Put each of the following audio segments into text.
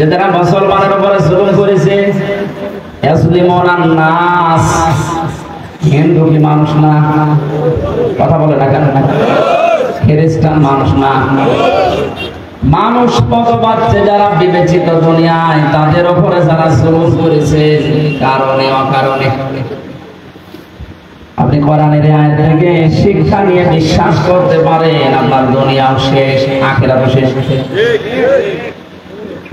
যে যারা মুসলমানের উপরে জুলুম করেছে, ইয়াসলিমুনান নাস, হিন্দু কি মানুষ না? কথা বলে না কেন? খ্রিস্টান মানুষ না? মানুষ কত বাচ্চা যারা বিবেচিত দুনিয়ায়, তাদের উপরে যারা জুলুম করেছে কারণে অকারণে। আপনি কোরআনের আয়াত থেকে শিক্ষা নিয়ে বিশ্বাস করতে পারেন, আপনার দুনিয়াও শেষ, আখিরাতও শেষ।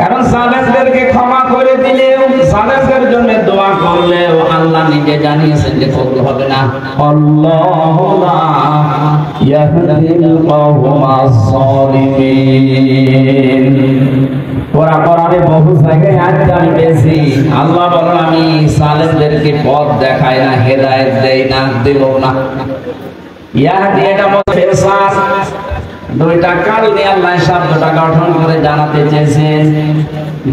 কারণ জালেমদেরকে ক্ষমা করে দিলেও, জালেমদের জন্য দোয়া করলেও আল্লাহ নিজে জানিয়েছেন যে কবুল হবে না। আল্লাহু লা ইয়াহদিল কওমাস সালিমিন। কোরআনে বহু জায়গায় আয়াত আমি পেয়েছি, আল্লাহ বলেন আমি জালেমদেরকে পথ দেখাই না, হেদায়েত দেই না, দেব না। ইয়াহদি এটা মুফাসসার, দুইটা কারণে আল্লাহ শব্দটা গঠন করে জানাতে চেয়েছেন।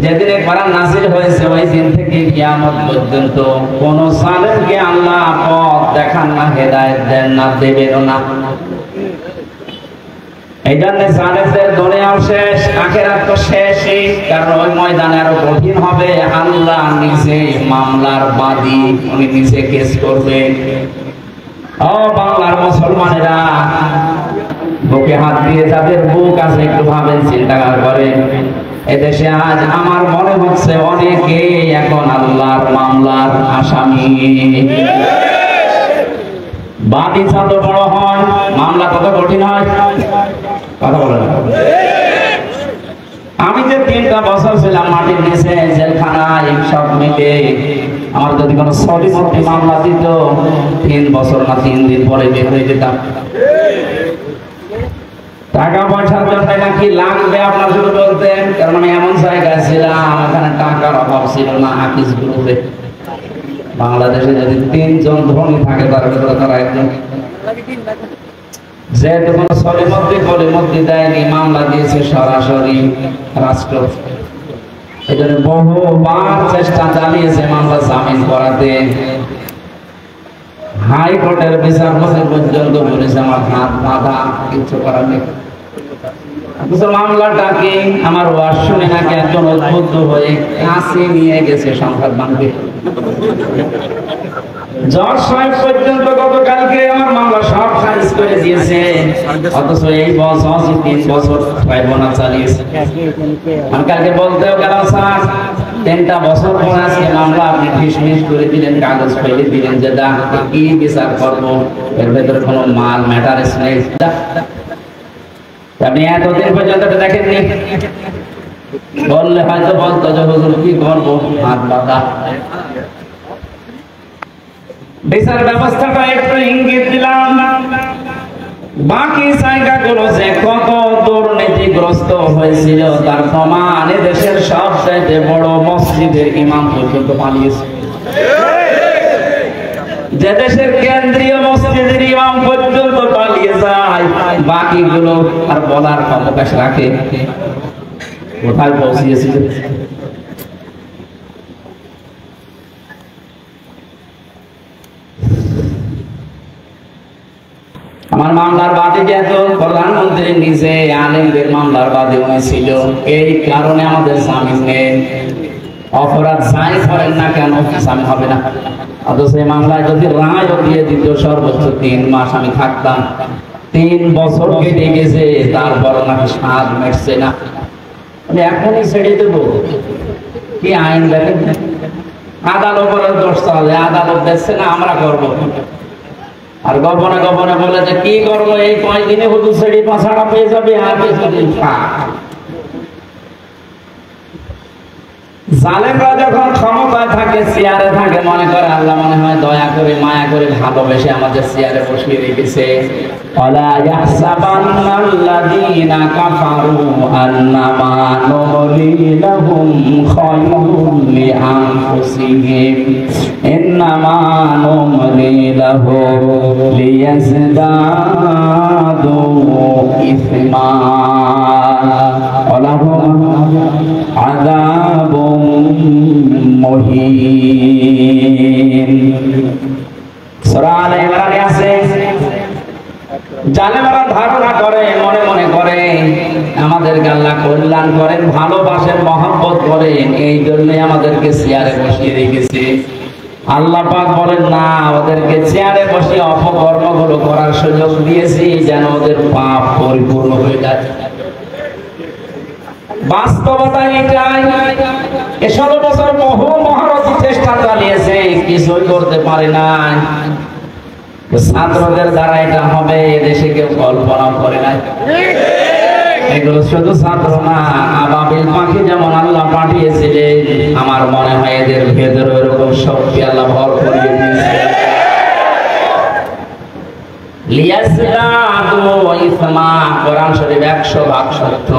যেদিন কোরআন নাযিল হয়েছে ওই দিন থেকে কিয়ামত পর্যন্ত কোন জালেমকে আল্লাহ পথ দেখান না, হেদায়েত দেন না, দেবেন না। এই জন্য জালেমদের দুনিয়াও শেষ, আখিরাত তো শেষই। কারণ ওই ময়দানে আরো কঠিন হবে। আল্লাহ নিজে মামলার বাদী, উনি নিজে কেস করবে। ও বাংলার মুসলমানেরা, বুকে হাত দিয়ে যাদের বুক আছে একটু ভাবেন, চিন্তা করেন। এদেশে আজ আমার মনে হচ্ছে অনেকে এখন আল্লাহর মামলার আসামি। বাদী যত বড় হয় মামলা তত কঠিন হয়। কথা বলেন। আমি যে 3টা বছর ছিলাম মাটির নিচে জেলখানায়, সব মিলে আমার যদি কোনো সলিমতি মামলা দিত 3 বছর না 3 দিন পরে বের হয়ে যেতাম। টাকা পয়সার জন্য নাকি লাগবে আপনার শুধু বলতেন, কারণ আমি এমন জায়গায় ছিলাম এখানে টাকার অভাব ছিল না। হাফিজ গ্রুপে বাংলাদেশে যদি 3 জন ধনী থাকে তার ভিতরে তারা একজন। যেহেতু কোনো সলিমতি দেয়নি, মামলা দিয়েছে সরাসরি রাষ্ট্র। এই জন্য বহুবার চেষ্টা চালিয়েছে মামলা জামিন করাতে। হাইকোর্টের বিচারপতি পর্যন্ত বলেছে আমার হাত বাঁধা, কিছু করার নেই। মামলাটা কি আমার ওয়াজ শুনে নাকি একজন উদ্বুদ্ধ হয়ে কাছে নিয়ে গেছে সংবাদ মানবে। জজ সাহেব পর্যন্ত গতকালকে আমার মামলা সব খারিজ করে দিয়েছে, অথচ এই বছর 3 বছর ট্রাইব্যুনাল চালিয়েছে। আমি কালকে বলতেও গেলাম, স্যার 3টা বছর পর আজকে মামলা আপনি ফিসফিস করে দিলেন, কাগজ ফেলে দিলেন, যে দা কি বিচার করবো, এর ভেতরে কোনো মাল ম্যাটারেস নেই। আপনি এতদিন পর্যন্ত দেখেননি, বললে হয়তো বলতো যে হুজুর কি করবো, হাত বাঁধা। বিচার ব্যবস্থাটা একটু ইঙ্গিত দিলাম, বাকি জায়গাগুলো যে কত দুর্নীতিগ্রস্ত হয়েছিল তার প্রমাণ দেশের সবচেয়ে বড় মসজিদের ইমাম পর্যন্ত পালিয়েছে। যে দেশের কেন্দ্রীয় মসজিদের ইমাম পর্যন্ত পালিয়ে যায়, বাকিগুলো আর বলার অবকাশ রাখে কোথায় পৌঁছিয়েছিল। আমার মামলার বাদী যেহেতু প্রধানমন্ত্রী নিজে আলেমদের মামলার বাদী হয়েছিল, এই কারণে আমাদের জামিন নেই। অপরাধ যাই করেন না কেন জামিন হবে না। অথচ এই মামলায় যদি রায়ও দিয়ে দিত সর্বোচ্চ 3 মাস আমি থাকতাম। 3 বছর কেটে গেছে, তারপরও নাকি স্বাদ মেটছে না। আমি এখনই ছেড়ে দেবো, কি আইন দেখেন। আদালতের দোষ চলে, আদালত দেখছে না আমরা করবো। আর গোপনে গোপনে বলে যে কি করবো, এই কয়দিনে হুজুর ছেড়ে পাছাড়া পেয়ে যাবে। আর কিছুদিন জালেমরা যখন ক্ষমতায় থাকে, চেয়ারে থাকে, মনে করে আল্লাহ মনে হয় দয়া করে মায়া করে ভালোবেসে আমাদের চেয়ারে বসিয়ে রেখেছে। ওয়ালা ইয়াহসাবান্নাল্লাযীনা কাফারু আন্নামা নুমলি লাহুম খায়রুন লিআনফুসিহিম ইন্নামা নুমলি লাহুম লিয়াজদাদু ইসমা ওয়ালাহুম আযাবুন মুহিন। সূরা আলে ইমরানে আছে জালেমেরা ধারণা করে, মনে মনে করে আমাদেরকে আল্লাহ কল্যাণ করেন, ভালোবাসেন, মহব্বত করেন, এই জন্যই আমাদেরকে চেয়ারে বসিয়ে রেখেছে। আল্লাহ পাক বলেন না, ওদেরকে চেয়ারে বসিয়ে অপকর্মগুলো করার সুযোগ দিয়েছি যেন ওদের পাপ পরিপূর্ণ হয়ে যায়। বাস্তবতা এটাই। 16 বছর বহু মহারথী চেষ্টা চালিয়েছে, কিছুই করতে পারে নাই। ছাত্রদের দ্বারা এটা হবে এদেশে কেউ কল্পনা করে নাই। এগুলো শুধু ছাত্র না, আবাবিল পাখি যেমন আল্লাহ পাঠিয়েছিলেন, আমার মনে হয় এদের ভেতরে এরকম শক্তি আল্লাহ ভর করিয়ে দিয়েছে। কোরআন শরীফ 100% সত্য।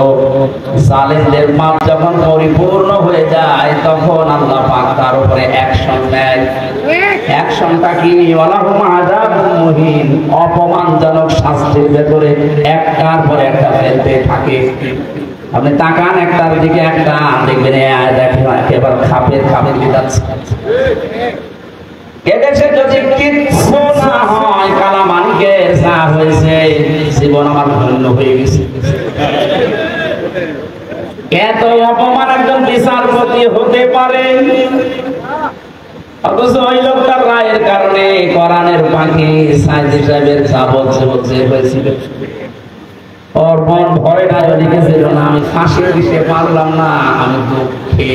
জালেমদের পাপ যখন পরিপূর্ণ হয়ে যায় তখন আল্লাহ পাক তার উপরে অ্যাকশন নেয়। অ্যাকশনটা কি? ওয়ালাহুম আযাবুম মুহিন, অপমানজনক শাস্তির ভেতরে একটার পর একটা ফেলতে থাকে। আপনি তাকান একটার দিকে, একটা দেখবেন দেখেন একেবারে খাপের দিয়ে যাচ্ছে। এদেশে যদি কিচ্ছু না হয়, কালামানিকের যা হয়েছে, জীবন আমার ধন্য হয়ে গেছে। এত অপমান একজন বিচারপতি হতে পারে, অথচ ওই লোকটার রায়ের কারণে কোরআনের পাখি সাইদি সাহেবের যাবজ্জীবন হয়েছিল। ওর মন ভরে না, লিখেছিল না আমি ফাঁসি দিতে পারলাম না, আমি দুঃখে।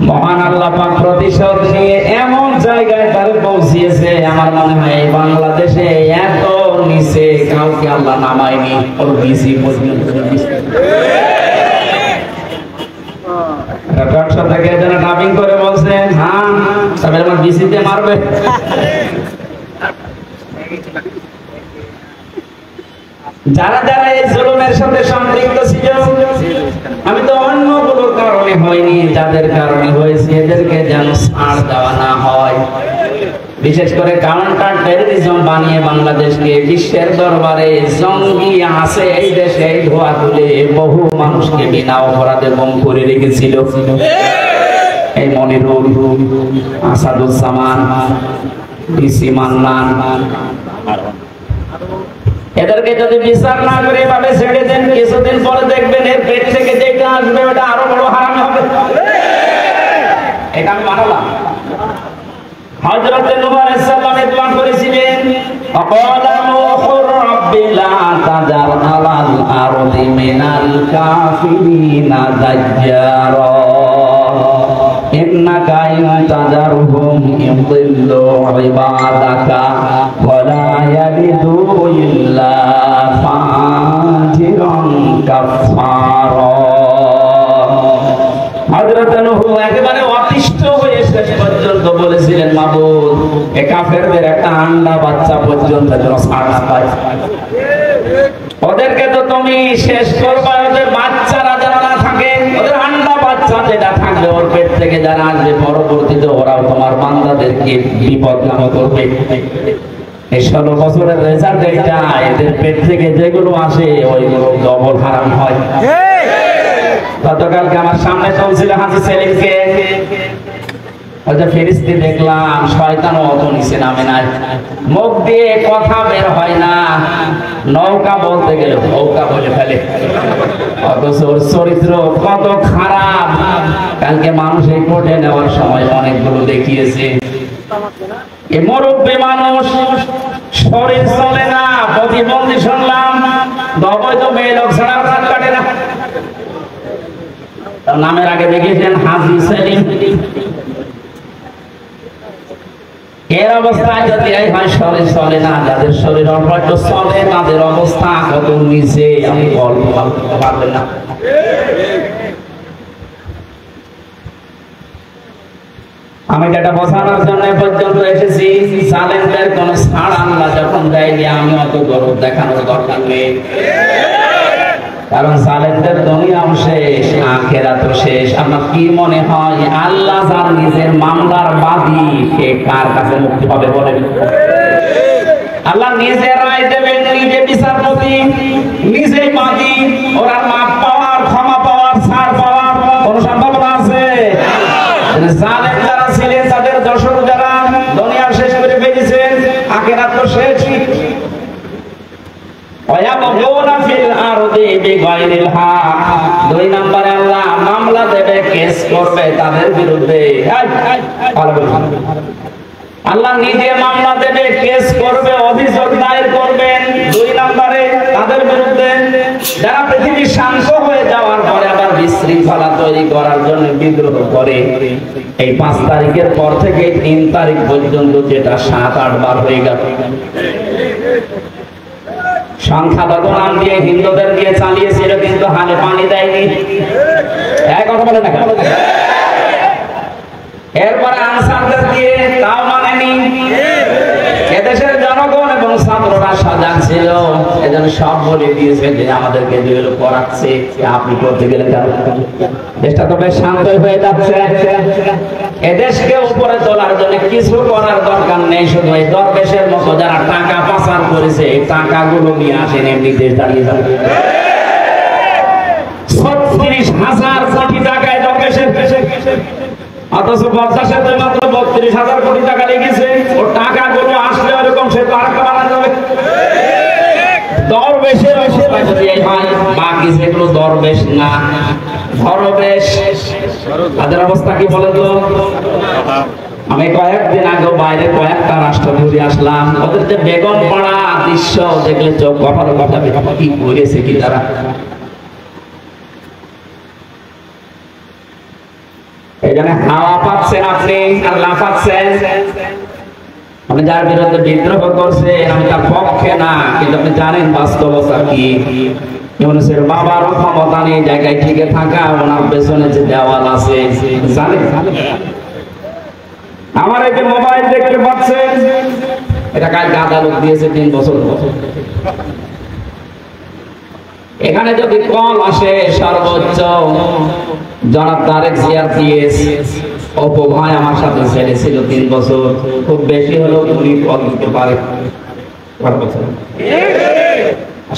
মহান আল্লাহ পাক প্রতিশোধ নিয়ে এমন জায়গায় তার পৌঁছিয়েছে, আমার মনে হয় বাংলাদেশে এত নিচে কাউকে আল্লাহ নামায়নি। ওর বিসি পর্যন্ত থেকে যারা ডাবিং করে বলছেন, হ্যাঁ তবে আমার বিসিতে মারবে। যারা যারা এই জুলুমের সাথে সম্পৃক্ত ছিল, আমি তো অন্যগুলোর কারণে হয়নি, যাদের কারণে হয়েছে এদেরকে যেন ছাড় দেওয়া না হয়। বিশেষ করে কাউন্টার টেররিজম বানিয়ে বাংলাদেশকে বিশ্বের দরবারে জঙ্গি আছে এই দেশে এই ধোয়া তুলে বহু মানুষকে বিনা অপরাধে গুম করে রেখেছিল। এই মনিরুল, আসাদুজ্জামান, ডিসি মান্নান, এদেরকে যদি বিচার না করে এভাবে ছেড়ে দেন, কিছুদিন পরে দেখবেন এর পেট থেকে যেটা আসবে ওটা আরো বড় হারামি হবে। এটা আমি মানলাম। হযরত নূহ আলাইহিস সালাম দোয়া করেছিলেন, আকালা নূহুর রাব্বি লা তাজার আলাল আরদি মিনাল কাফিরিনা দাজ্জারা ইন্নাকা ইন তাজারহুম ইউদিল্লু ইবাদাকা ওয়া লা ইয়ালিদু ইল্লা ফাজিরান কাফারা। হযরত নূহ একেবারে অতিষ্ঠ হয়ে শেষ পর্যন্ত বলেছিলেন, মাবুদ এ কাফেরদের একটা আন্ডা বাচ্চা পর্যন্ত যেন ছাড় না পায়। ওদেরকে তো তুমি শেষ করবা, ওদের বাচ্চারা যেন না থাকে, ওদের আন্ডা বাচ্চা যেটা থাকবে ওর পেট থেকে যারা আসবে পরবর্তীতে ওরাও তোমার বান্দাদেরকে বিপদগাম করবে। এই 16 বছরের রেজাল্ট এইটা, এদের পেট থেকে যেগুলো আসে ওইগুলো ডবল হারাম হয়। গতকালকে আমার সামনে চলছিল হাজী সেলিমকে, ফেরেশতা দেখলাম, শয়তানও অত নিচে নামে নাই, মুখ দিয়ে কথা বের হয় না, নৌকা বলতে গেলে নৌকা বলে ফেলে। অথচ ওর চরিত্র কত খারাপ, কালকে মানুষ এই কোর্টে নেওয়ার সময় অনেকগুলো দেখিয়েছে। এই মুরব্বী মানুষ, শরীর চলে না, প্রতিবন্ধী শুনলাম, অবৈধ মেয়ে লোক ছাড়া রাত কাটে না। তার নামের আগে দেখিয়েছেন হাজী সেলিম। এর অবস্থায় যদি এই হয় শরীর চলে না, যাদের শরীর অল্প চলে তাদের অবস্থা কত নিচে আমি কল্পনা করতে পারবেন না। আমি যেটা বোঝানোর জন্য পর্যন্ত এসেছি, জালেমদের কোন ছাড় আল্লাহ যখন দেয়নি, আমি অত গর্ব দেখানোর দরকার নেই। কারণ জালেমদের দুনিয়াও শেষ, আখিরাতও শেষ। আপনার কি মনে হয় আল্লাহ যার নিজের মামলার বাদী, সে কার কাছে মুক্তি পাবে বলেন? আল্লাহ নিজে রায় দেবেন, নিজে বিচারপতি, নিজেই বাদী। ওরা মাপ পাওয়ার, ক্ষমা পাওয়ার, ছাড় পাওয়ার কোন সম্ভাবনা আছে? জালেম যারা ছিলেন, তাদের দর্শক যারা দুনিয়া শেষ করে ফেলেছেন, আখিরাত তো শেষ। নম্বরে আল্লাহ মামলা দেবে, কেস করবে তাদের বিরুদ্ধে। আল্লাহ নিজে মামলা দেবে, কেস করবে, অভিযোগ দায়ের করবেন 2 নম্বরে তাদের বিরুদ্ধে যারা পৃথিবী শান্ত হয়ে যাওয়ার পরে আবার বিশৃঙ্খলা তৈরি করার জন্য বিদ্রোহ করে। এই 5 তারিখের পর থেকে 3 তারিখ পর্যন্ত যেটা 7-8 বার হয়ে গেল, সংখ্যালঘু নাম দিয়ে হিন্দুদের দিয়ে চালিয়েছিল, কিন্তু হালে পানি দেয়নি। এক কথা বলে না। এরপরে আনসারদের দিয়ে, তাও মানেনি। এদেশের জনগণ এবং ছাত্ররা সজাগ ছিল, এজন্য সব বলে দিয়েছে যে আমাদেরকে যেগুলো করাচ্ছে আপনি করতে গেলে দেশটা তো বেশ শান্ত হয়ে যাচ্ছে। এদেশকে উপরে তোলার জন্য কিছু করার দরকার নেই, শুধু এই দরবেশের মতো যারা টাকা পাচার করেছে এই টাকাগুলো নিয়ে আসেন, এমনি দেশ দাঁড়িয়ে যাবে। 36,000 কোটি টাকায় দরবেশের, অথচ 50-এ মাত্র 32,000 কোটি টাকা লেগেছে। ও টাকাগুলো আসলে ওরকম সে আরেকটা বানানো যাবে। দরবেশের অবস্থা যদি এই হয়, বাকি যেগুলো দরবেশ না ধরবেশ, তাদের অবস্থা কি বলেন তো? আমি কয়েকদিন আগে বাইরে কয়েকটা রাষ্ট্র ঘুরে আসলাম, ওদের যে বেগম পাড়া দৃশ্য দেখলে চোখ কপালে কথা, কি করেছে কি তারা। এই জন্য হাওয়া পাচ্ছেন আপনি আর লাফাচ্ছেন। আপনি যার বিরুদ্ধে বিদ্রোহ করছে আমি তার পক্ষে না, কিন্তু আপনি জানেন বাস্তবতা কি। ইউনূসের বাবার ক্ষমতা নেই জায়গায় টিকে থাকা, ওনার পেছনে যে দেওয়াল আছে জানেন। আমার এই যে মোবাইল দেখতে পাচ্ছেন, এটা কালকে আদালত দিয়েছে 3 বছর। এখানে যদি কল আসে সর্বোচ্চ জনাব তারেক জিয়া দিয়েছে, অপু ভাই আমার সাথে ছেলে ছিল 3 বছর, খুব বেশি হলেও 20 কল দিতে পারে।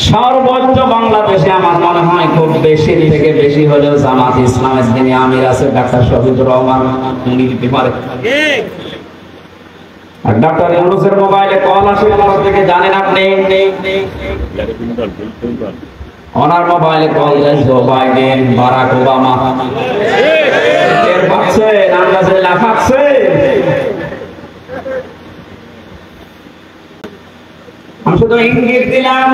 সর্বোচ্চ বাংলাদেশে আমার মনে হয় খুব বেশি থেকে বেশি হলেও জামাত ইসলামের যিনি আমির আছে ডাক্তার শফিকুর রহমান, উনি দিতে পারে। আর ডাক্তার ইউনূসের মোবাইলে কল আসে কোথা থেকে জানেন আপনি? ওনার মোবাইলে কল দেন জো বাইডেন, বারাক ওবামা। এর পাচ্ছে আন্দাজে লাফাচ্ছে। আমি শুধু ইঙ্গিত দিলাম,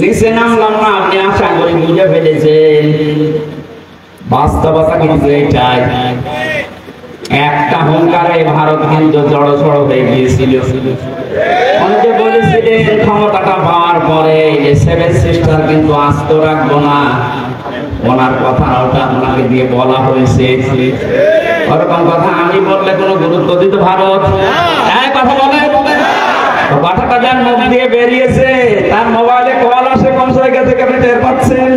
নিচে নামলাম না। আপনি আশা করি বুঝে ফেলেছেন বাস্তবতা কিন্তু এটাই। একটা হুঙ্কারে ভারত কিন্তু জড়সড় হয়ে গিয়েছিল। অনেকে বলেছিলেন ক্ষমতাটা পাওয়ার পরে যে 7 সিস্টার কিন্তু আস্ত রাখবো না, ওনার কথা ওটা ওনাকে দিয়ে বলা হয়েছে। ওরকম কথা আমি বললে কোনো গুরুত্ব দিত ভারত? কথা বলে কথাটা যার মুখ দিয়ে বেরিয়েছে তার মোবাইলে কল আসে কোন জায়গা থেকে আপনি টের পাচ্ছেন।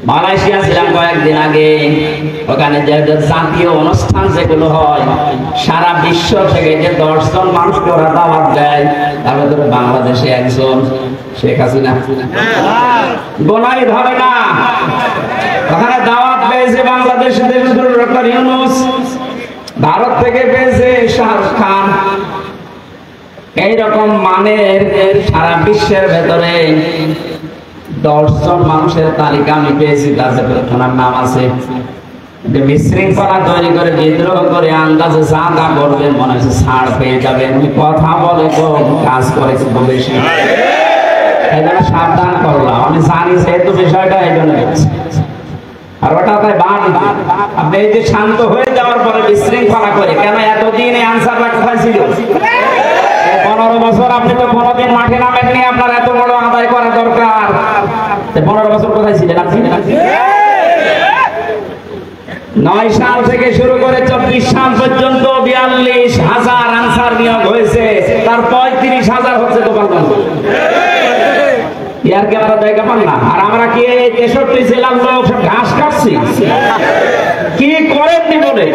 মালয়েশিয়া ছিলাম কয়েকদিন আগে, ওখানে যে জাতীয় অনুষ্ঠান যেগুলো হয় সারা বিশ্ব থেকে যে 10 জন মানুষকে ওরা দাওয়াত দেয়, তার ভিতরে বাংলাদেশে একজন, শেখ হাসিনা। গোনাই ধরে না, ওখানে দাওয়াত পেয়েছে বাংলাদেশের ডক্টর ইউনূস, ভারত থেকে পেয়েছে শাহরুখ খান। এইরকম মানের সারা বিশ্বের ভেতরে 10 জন মানুষের তালিকা আমি পেয়েছি, তার ভেতরে ওনার নাম আছে। বিশৃঙ্খলা তৈরি করে বিদ্রোহ করে আন্দাজে চাঁদা করবেন, মনে হচ্ছে ছাড় পেয়ে যাবেন। কথা বলে তো কাজ করে খুব বেশি, এই জন্য সাবধান করলাম। আমি জানি যেহেতু বিষয়টা এই জন্য আর ওটা তাই বাদ। আপনি এই যে শান্ত হয়ে যাওয়ার পরে বিশৃঙ্খলা করে কেন এতদিন এই আনসারটা কোথায় ছিল? 15 বছর আপনি তো কোনোদিন মাঠে নামেননি, আপনার এত বড় আদায় করা দরকার। 15 বছর কোথায় ছিলেন আপনি? 9 সাল থেকে শুরু করে 24 সাল পর্যন্ত 42,000 আনসার নিয়োগ হয়েছে, তার 35,000 হচ্ছে গোপালগঞ্জ। ইয়ার কি আমরা জায়গা পান না? আর আমরা কি 63 জেলার লোক ঘাস কাটছি? কি করেননি বলে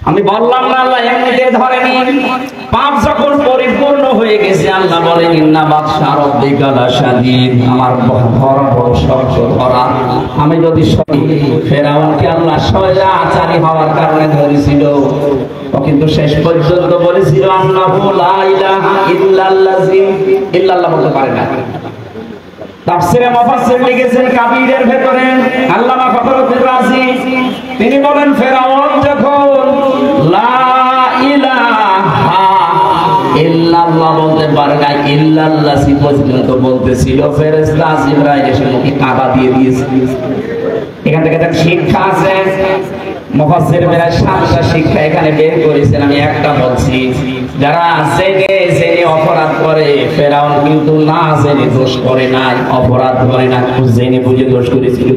আমি বললাম না আল্লাহ এমনিতে ধরেনি, পাপ যখন পরিপূর্ণ হয়ে গেছে আল্লাহ বলেন ইন্না বাতশা রাব্বিকা লাশাদীদ, আমার ধরা বড় শক্ত ধরা। আমি যদি ফেরাউনকে আল্লাহ স্বৈরাচারী হওয়ার কারণে ধরেছিল, ও কিন্তু শেষ পর্যন্ত বলেছিল আল্লাহু লা ইলাহা ইল্লাল্লাযী, ইল্লাল্লাহ বলতে পারে না। তাফসীরে মুফাসসির লিখেছেন কাবীরের ভেতরে আল্লামা ফখরুদ্দীন রাজি, তিনি বলেন ফেরাউন যখন লা ইলাহা ইল্লাল্লাহ বলতে পারে না, ইল্লাল্লাহি পর্যন্ত বলতেছিল, ফেরেশতা জিবরাইল এসে মুখে কাবা দিয়ে দিয়েছিল। এখান থেকে একটা শিক্ষা আছে, মুফাসসির মেরা 7টা শিক্ষা এখানে বের করেছেন, আমি একটা বলছি। যারা জেনে জেনে অপরাধ করে, ফেরাউন কিন্তু না জেনে দোষ করে নাই, অপরাধ করে না, জেনে বুঝে দোষ করেছিল।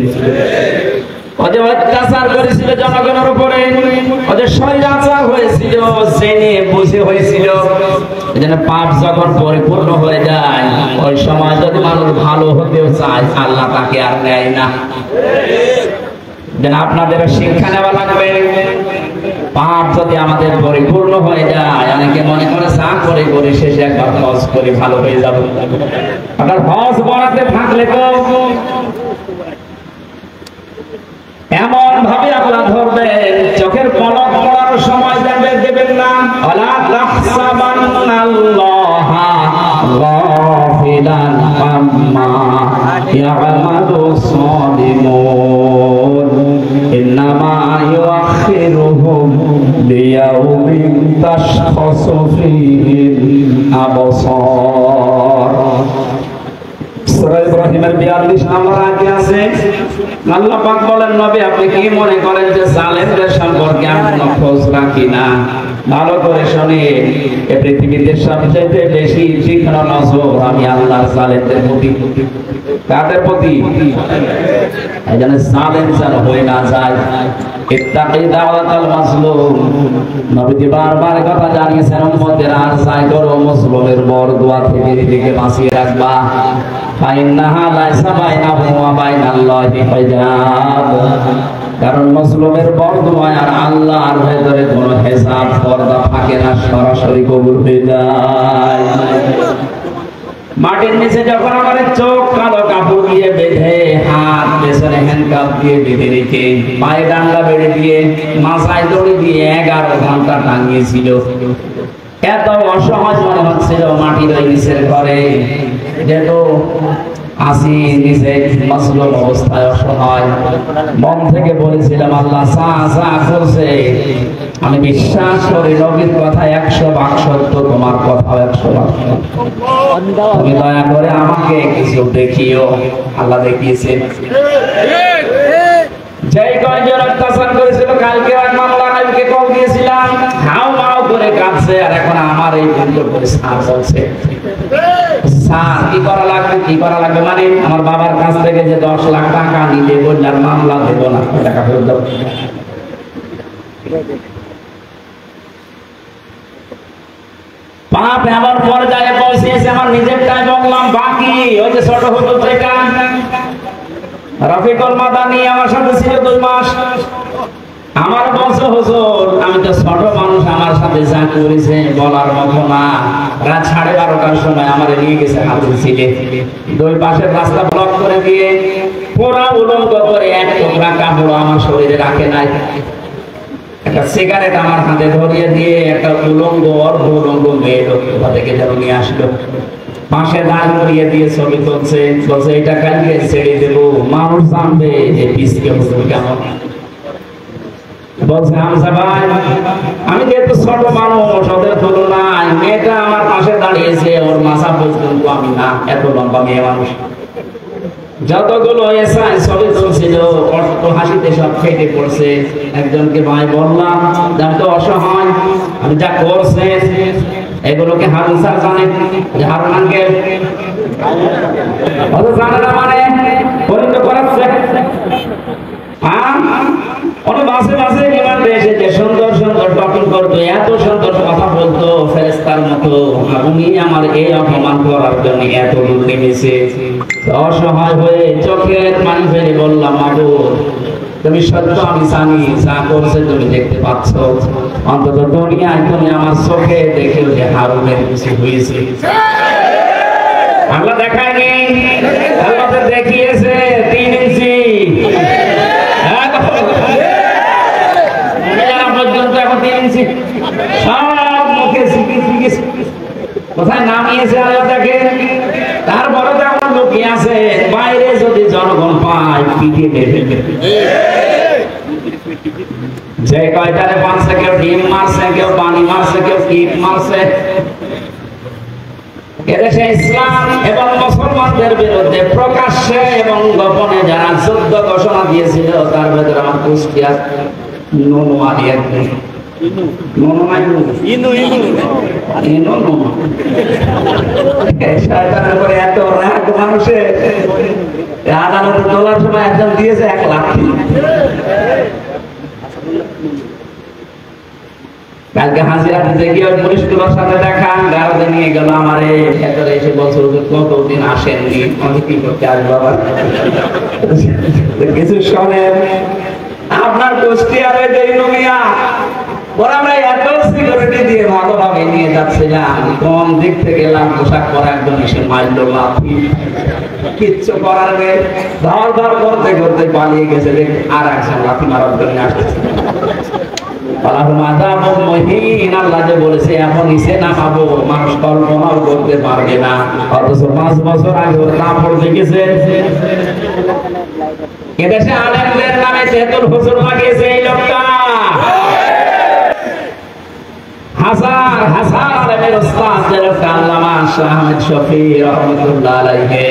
ওদের অত্যাচার করেছিল জনগণের উপরে, ওদের স্বৈরাচার হয়েছিল, জেনে বুঝে হয়েছিল। এজন্য পাপ যখন পরিপূর্ণ হয়ে যায়, ওই সময় যদি মানুষ ভালো হতেও চায় আল্লাহ তাকে আর নেয় না। যেন আপনাদের শিক্ষা নেওয়া লাগবে, পাপ যদি আমাদের পরিপূর্ণ হয়ে যায়, অনেকে মনে করে যা করে করে শেষে একবার হজ করে ভালো হয়ে যাবে। আপনার হজ বরাতে থাকলে তো এমন ভাবে আল্লাহ ধরবেন, চোখের পলক পড়ার সময় দেবেন না। ওয়ালা তাহসাবান্নাল্লাহা গাফিলান আম্মা ইয়ামালুস সালিমুন, ইন্নামা ইউআখিরুহুম লিয়াউমিন তাশখাসু ফীহিল আবসার। সূরা ইব্রাহিমের 42 নম্বর আয়াতে আছে, আল্লাহ পাক বলেন নবী আপনি কি মনে করেন যে জালেমদের সম্পর্কে আমি কোনো খোঁজ রাখি না? ভালো করে শুনেন, এই পৃথিবীতে সবচেয়ে বেশি তীক্ষ্ণ নজর আমি আল্লাহর জালেমদের প্রতি। কাদের প্রতি? এইজন্য জালেম যেন হয়ে না যায়। ইত্তাকি দাওয়াতাল মাজলুম, নবীজি বারবার কথা জানিয়েছেন উম্মতের আর চাই করো মুসলিমের বরদোয়া থেকে নিজেকে বাঁচিয়ে রাখবা। ফাইন্নাহা লাইসা বাইনাহু ওয়া বাইনাল্লাহি হিজাব, কারণ মুসলিমের বরদোয়া আর আল্লাহর ভেতরে কোনো হিসাব পর্দা থাকে না, সরাসরি কবুল হয়ে যায়। মাটির নিচে যখন আমাদের চোখ কালো কাপড় দিয়ে বেঁধে, হাত পেছনে হ্যান্ডকাপ দিয়ে বেঁধে রেখে, পায়ে ডান্ডা বেঁধে দিয়ে, মাথায় দড়ি দিয়ে 11 ঘন্টা টাঙিয়েছিল, এত অসহজ মনে হচ্ছিল মাটির ওই নিচের ঘরে। যেহেতু আসি নিচে মাসলুম অবস্থায় অসহায়, মন থেকে বলেছিলাম আল্লাহ যা করছে আমি বিশ্বাস করি, নবীর কথা 100 ভাগ সত্য, তোমার কথা 100 ভাগ সত্য, তুমি দয়া করে আমাকে কিছু দেখিও। আল্লাহ দেখিয়েছেন। যেই কয়জন অত্যাচার করেছিল, কালকে এক মামলা নাইকে কল দিয়েছিলাম, হাও মাও করে কাঁদছে, আর এখন আমার এই বন্ধু করে সার চলছে। স্যার কি করা লাগবে, কি করা লাগবে মানে আমার বাবার কাছ থেকে যে 10 লাখ টাকা নিলে বললাম মামলা দেব না, টাকা ফেরত দাও। পাপ এমন পর্যায়ে পৌঁছেছে, আমার নিজেরটাই বললাম, বাকি ওই যে ছোট হুজুর যেটা রফিকুল মাদানী আমার সাথে ছিল 2 মাস, আমার বলছে হুজুর আমি তো ছোট মানুষ, আমার সাথে যা করেছে বলার মতো না। রাত 12:30টার সময় আমার নিয়ে গেছে হাতের ছিলে, 2 পাশের রাস্তা ব্লক করে দিয়ে পুরা উলঙ্গ করে, এক টুকরা কাপড় আমার শরীরে রাখে নাই, একটা সিগারেট আমার হাতে ধরিয়ে দিয়ে একটা উলঙ্গ অর্ধ উলঙ্গ মেয়ে লোক কোথা থেকে যেন নিয়ে আসলো, পাশে দাঁড় করিয়ে দিয়ে ছবি তুলছে, বলছে এটা কালকে ছেড়ে দেবো, মানুষ জানবে যে পিসকে হুজুর কেমন। বলছে হামজা ভাই আমি যেহেতু ছোট মানুষ, ওদের তুলনায় মেয়েটা আমার পাশে দাঁড়িয়েছে, ওর মাথা পর্যন্ত আমি না, এত লম্বা মেয়ে মানুষ। যতগুলো এসআই ছবি তুলছিল কষ্ট হাসিতে সব ফেটে পড়ছে। একজনকে ভাই বললাম যে আমি তো অসহায়, আমি যা করছে এগুলোকে হারুন স্যার জানে, যে হারুন আঙ্কেল অত জানে না মানে পরিণত করাচ্ছে। বাসে বাসে বিমান এসেছে, সুন্দর সুন্দর টপিং করতো, এত সুন্দর কথা বলতো ফেরেশতার মতো, উনি আমার এই অপমান করার জন্য এত দূর নেমেছে। অসহায় হয়ে চোখের পানি ফেলে বললাম মাবুদ তুমি সত্য আমি জানি, যা করছে তুমি দেখতে পাচ্ছ, অন্তত দুনিয়ায় তুমি আমার চোখে দেখেও যে হারুনের কিছু হয়েছে। আল্লাহ দেখায়নি, আল্লাহ তো দেখিয়েছে 3 ইঞ্চি পর্যন্ত, এখন 3 ইঞ্চি সব মুখে কোথায় নামিয়েছে আল্লাহ তাকে। তারপরে তো আমার লুকিয়ে আছে, বাইরে যদি জনগণ পায় পিটিয়ে ফেলবে। যে কয়টারে পাঁচছে, কেউ ডিম মারছে, কেউ পানি মারছে, কেউ কীট মারছে। এদেশে ইসলাম এবং মুসলমানদের বিরুদ্ধে প্রকাশ্যে এবং গোপনে যারা যুদ্ধ ঘোষণা দিয়েছিল, তার ভেতরে আমার কুষ্টিয়া নুনু আলী একজন। এত রাগ মানুষের, আদালতে তোলার সময় একজন দিয়েছে 1 লাখ। কালকে হাজিরা দিতে গিয়ে পুলিশগুলোর সাথে দেখা, গাড়িতে নিয়ে গেল আমারে, ভেতরে এসে বলছিল কতদিন আসেননি, আমি কি করতে আসবো আবার। কিছু শোনেন, আপনার কুষ্টিয়ারে দেই নমিয়া ওরা আমরা এত সিকিউরিটি দিয়ে ভালোভাবে নিয়ে যাচ্ছিলাম, কোন দিক থেকে গেলাম, পোশাক পরা একজন এসে মারলো লাথি, কিচ্ছু করার নেই, ধর ধর করতে করতে পালিয়ে গেছে। আর একজন লাথি মারার জন্য আসতেছে। আল্লাহ যে বলেছে এখন নিচে নামাবো, মানুষ কল্পনাও করতে পারবে না, অথচ 5 বছর আগে ওর নাম পড়ে গেছে। এদেশে আলেমদের নামে তেতুল হুজুর লাগিয়েছে এই লোকটা। হাজার হাজার আলেমের উস্তাদ যেরকম আল্লামা শাহ আহমদ শফি রাহমাতুল্লাহ আলাইহি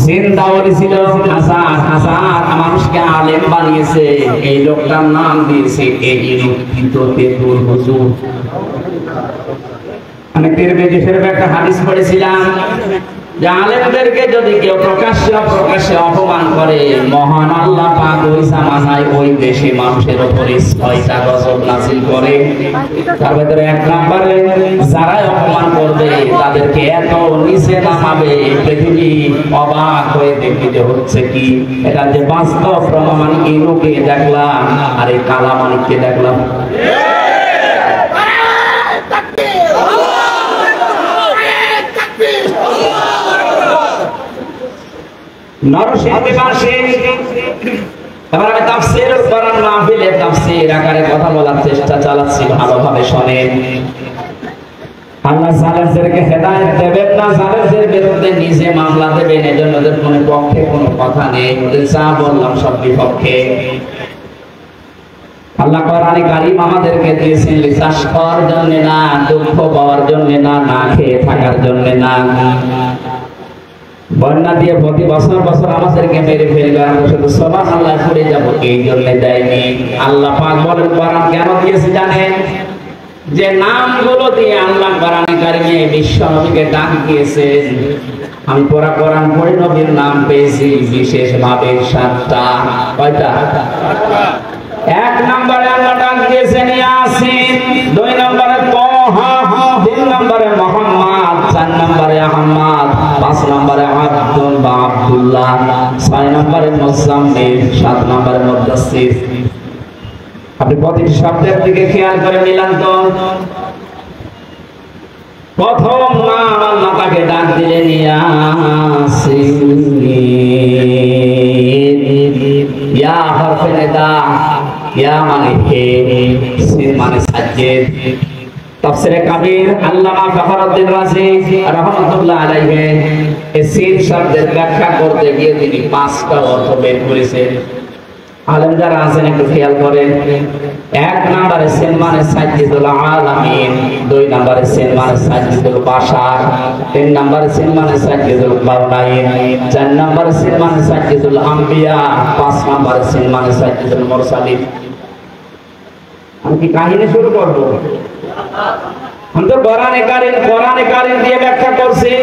জিন্দাওয়ালি ছিল, হাজার হাজার মানুষকে আলেম বানিয়েছে। এই লোকটার নাম দিয়েছে এই তেতুল হুজুর। আমি তিরমিজির একটা হাদিস পড়েছিলাম যে আলেমদেরকে যদি কেউ প্রকাশ্যে অপমান করে, মহান আল্লাহ পাক ওই জামানায় ওই দেশে মানুষের উপরে 6টা গজব নাযিল করে। তার ভিতরে 1 নম্বরে যারা অপমান করবে তাদেরকে এত নিচে নামাবে, পৃথিবী অবাক হয়ে দেখবে যে হচ্ছে কি। এটা যে বাস্তব প্রমাণ, ইনুকে দেখলাম আর এই কালামানিককে দেখলাম। এবার আমি তাফসীরুল কোরআন মাহফিলে তাফসীর আকারে কথা বলার চেষ্টা চালাচ্ছি, ভালোভাবে শোনেন। আল্লাহ জালেমদেরকে হেদায়েত দেবেন না, জালেমদের বিরুদ্ধে নিজে মামলা দেবেন, এজন্য ওদের কোনো পক্ষে কোনো কথা নেই, ওদের যা বললাম সব বিপক্ষে। আল্লাহ কোরআনে কারীম আমাদেরকে দিয়েছেন বিশ্বাস করার জন্য না, দুঃখ পাওয়ার জন্য না, না খেয়ে থাকার জন্য না। বন্যা দিয়ে প্রতি বছর বছর আমাদেরকে মেরে ফেলবে, আমরা শুধু সুবহানাল্লাহ পড়ে যাব, এই জন্য দেয়নি। আল্লাহ পাক বলেন কোরআন কেন দিয়েছে জানেন? যে নামগুলো দিয়ে আল্লাহ কোরআনে কারিমে বিশ্ব নবীকে ডাক দিয়েছেন। আমি কোরআন পড়ে নবীর নাম পেয়েছি বিশেষ ভাবে 7টা। কয়টা? 1 নম্বরে আল্লাহ ডাক দিয়েছেন ইয়াসিন, 2 নম্বরে তাহা, 3 নম্বরে মুহাম্মদ, 4 নম্বরে আহমদ, 5 নম্বরে আব্দুল বা আব্দুল্লাহ, 6 নম্বরে মুজাম্মিল, 7 নম্বরে মুদাসসির। আপনি প্রতিটি শব্দের দিকে খেয়াল করে মিলান তো। প্রথম নাম আল্লাহ তাকে ডাক দিলেন ইয়াসিন, ইয়া হরফে নিদা, ইয়া মানে হে, সিন মানে সাজ্জেদ। তাফসীরে কাবীর আল্লামা ফখরুদ্দিন রাজি রাহমাতুল্লাহ আলাইহি এই সিন শব্দের ব্যাখ্যা করতে গিয়ে তিনি 5টা অর্থ বের করেছেন। আলেম যারা আছেন একটু খেয়াল করেন। 1 নম্বরে সিন মানে সাজ্জিদুল আলামিন, 2 নম্বরে সিন মানে সাজ্জিদুল বাশার, 3 নম্বরে সিন মানে সাজ্জিদুল কাউনাইন, 4 নম্বরে সিন মানে সাজ্জিদুল আম্বিয়া, 5 নম্বরে সিন মানে সাজ্জিদুল মুরসালিন। আমি কি কাহিনী শুরু করব? আমি তো কোরআনে কারীম দিয়ে ব্যাখ্যা করছি।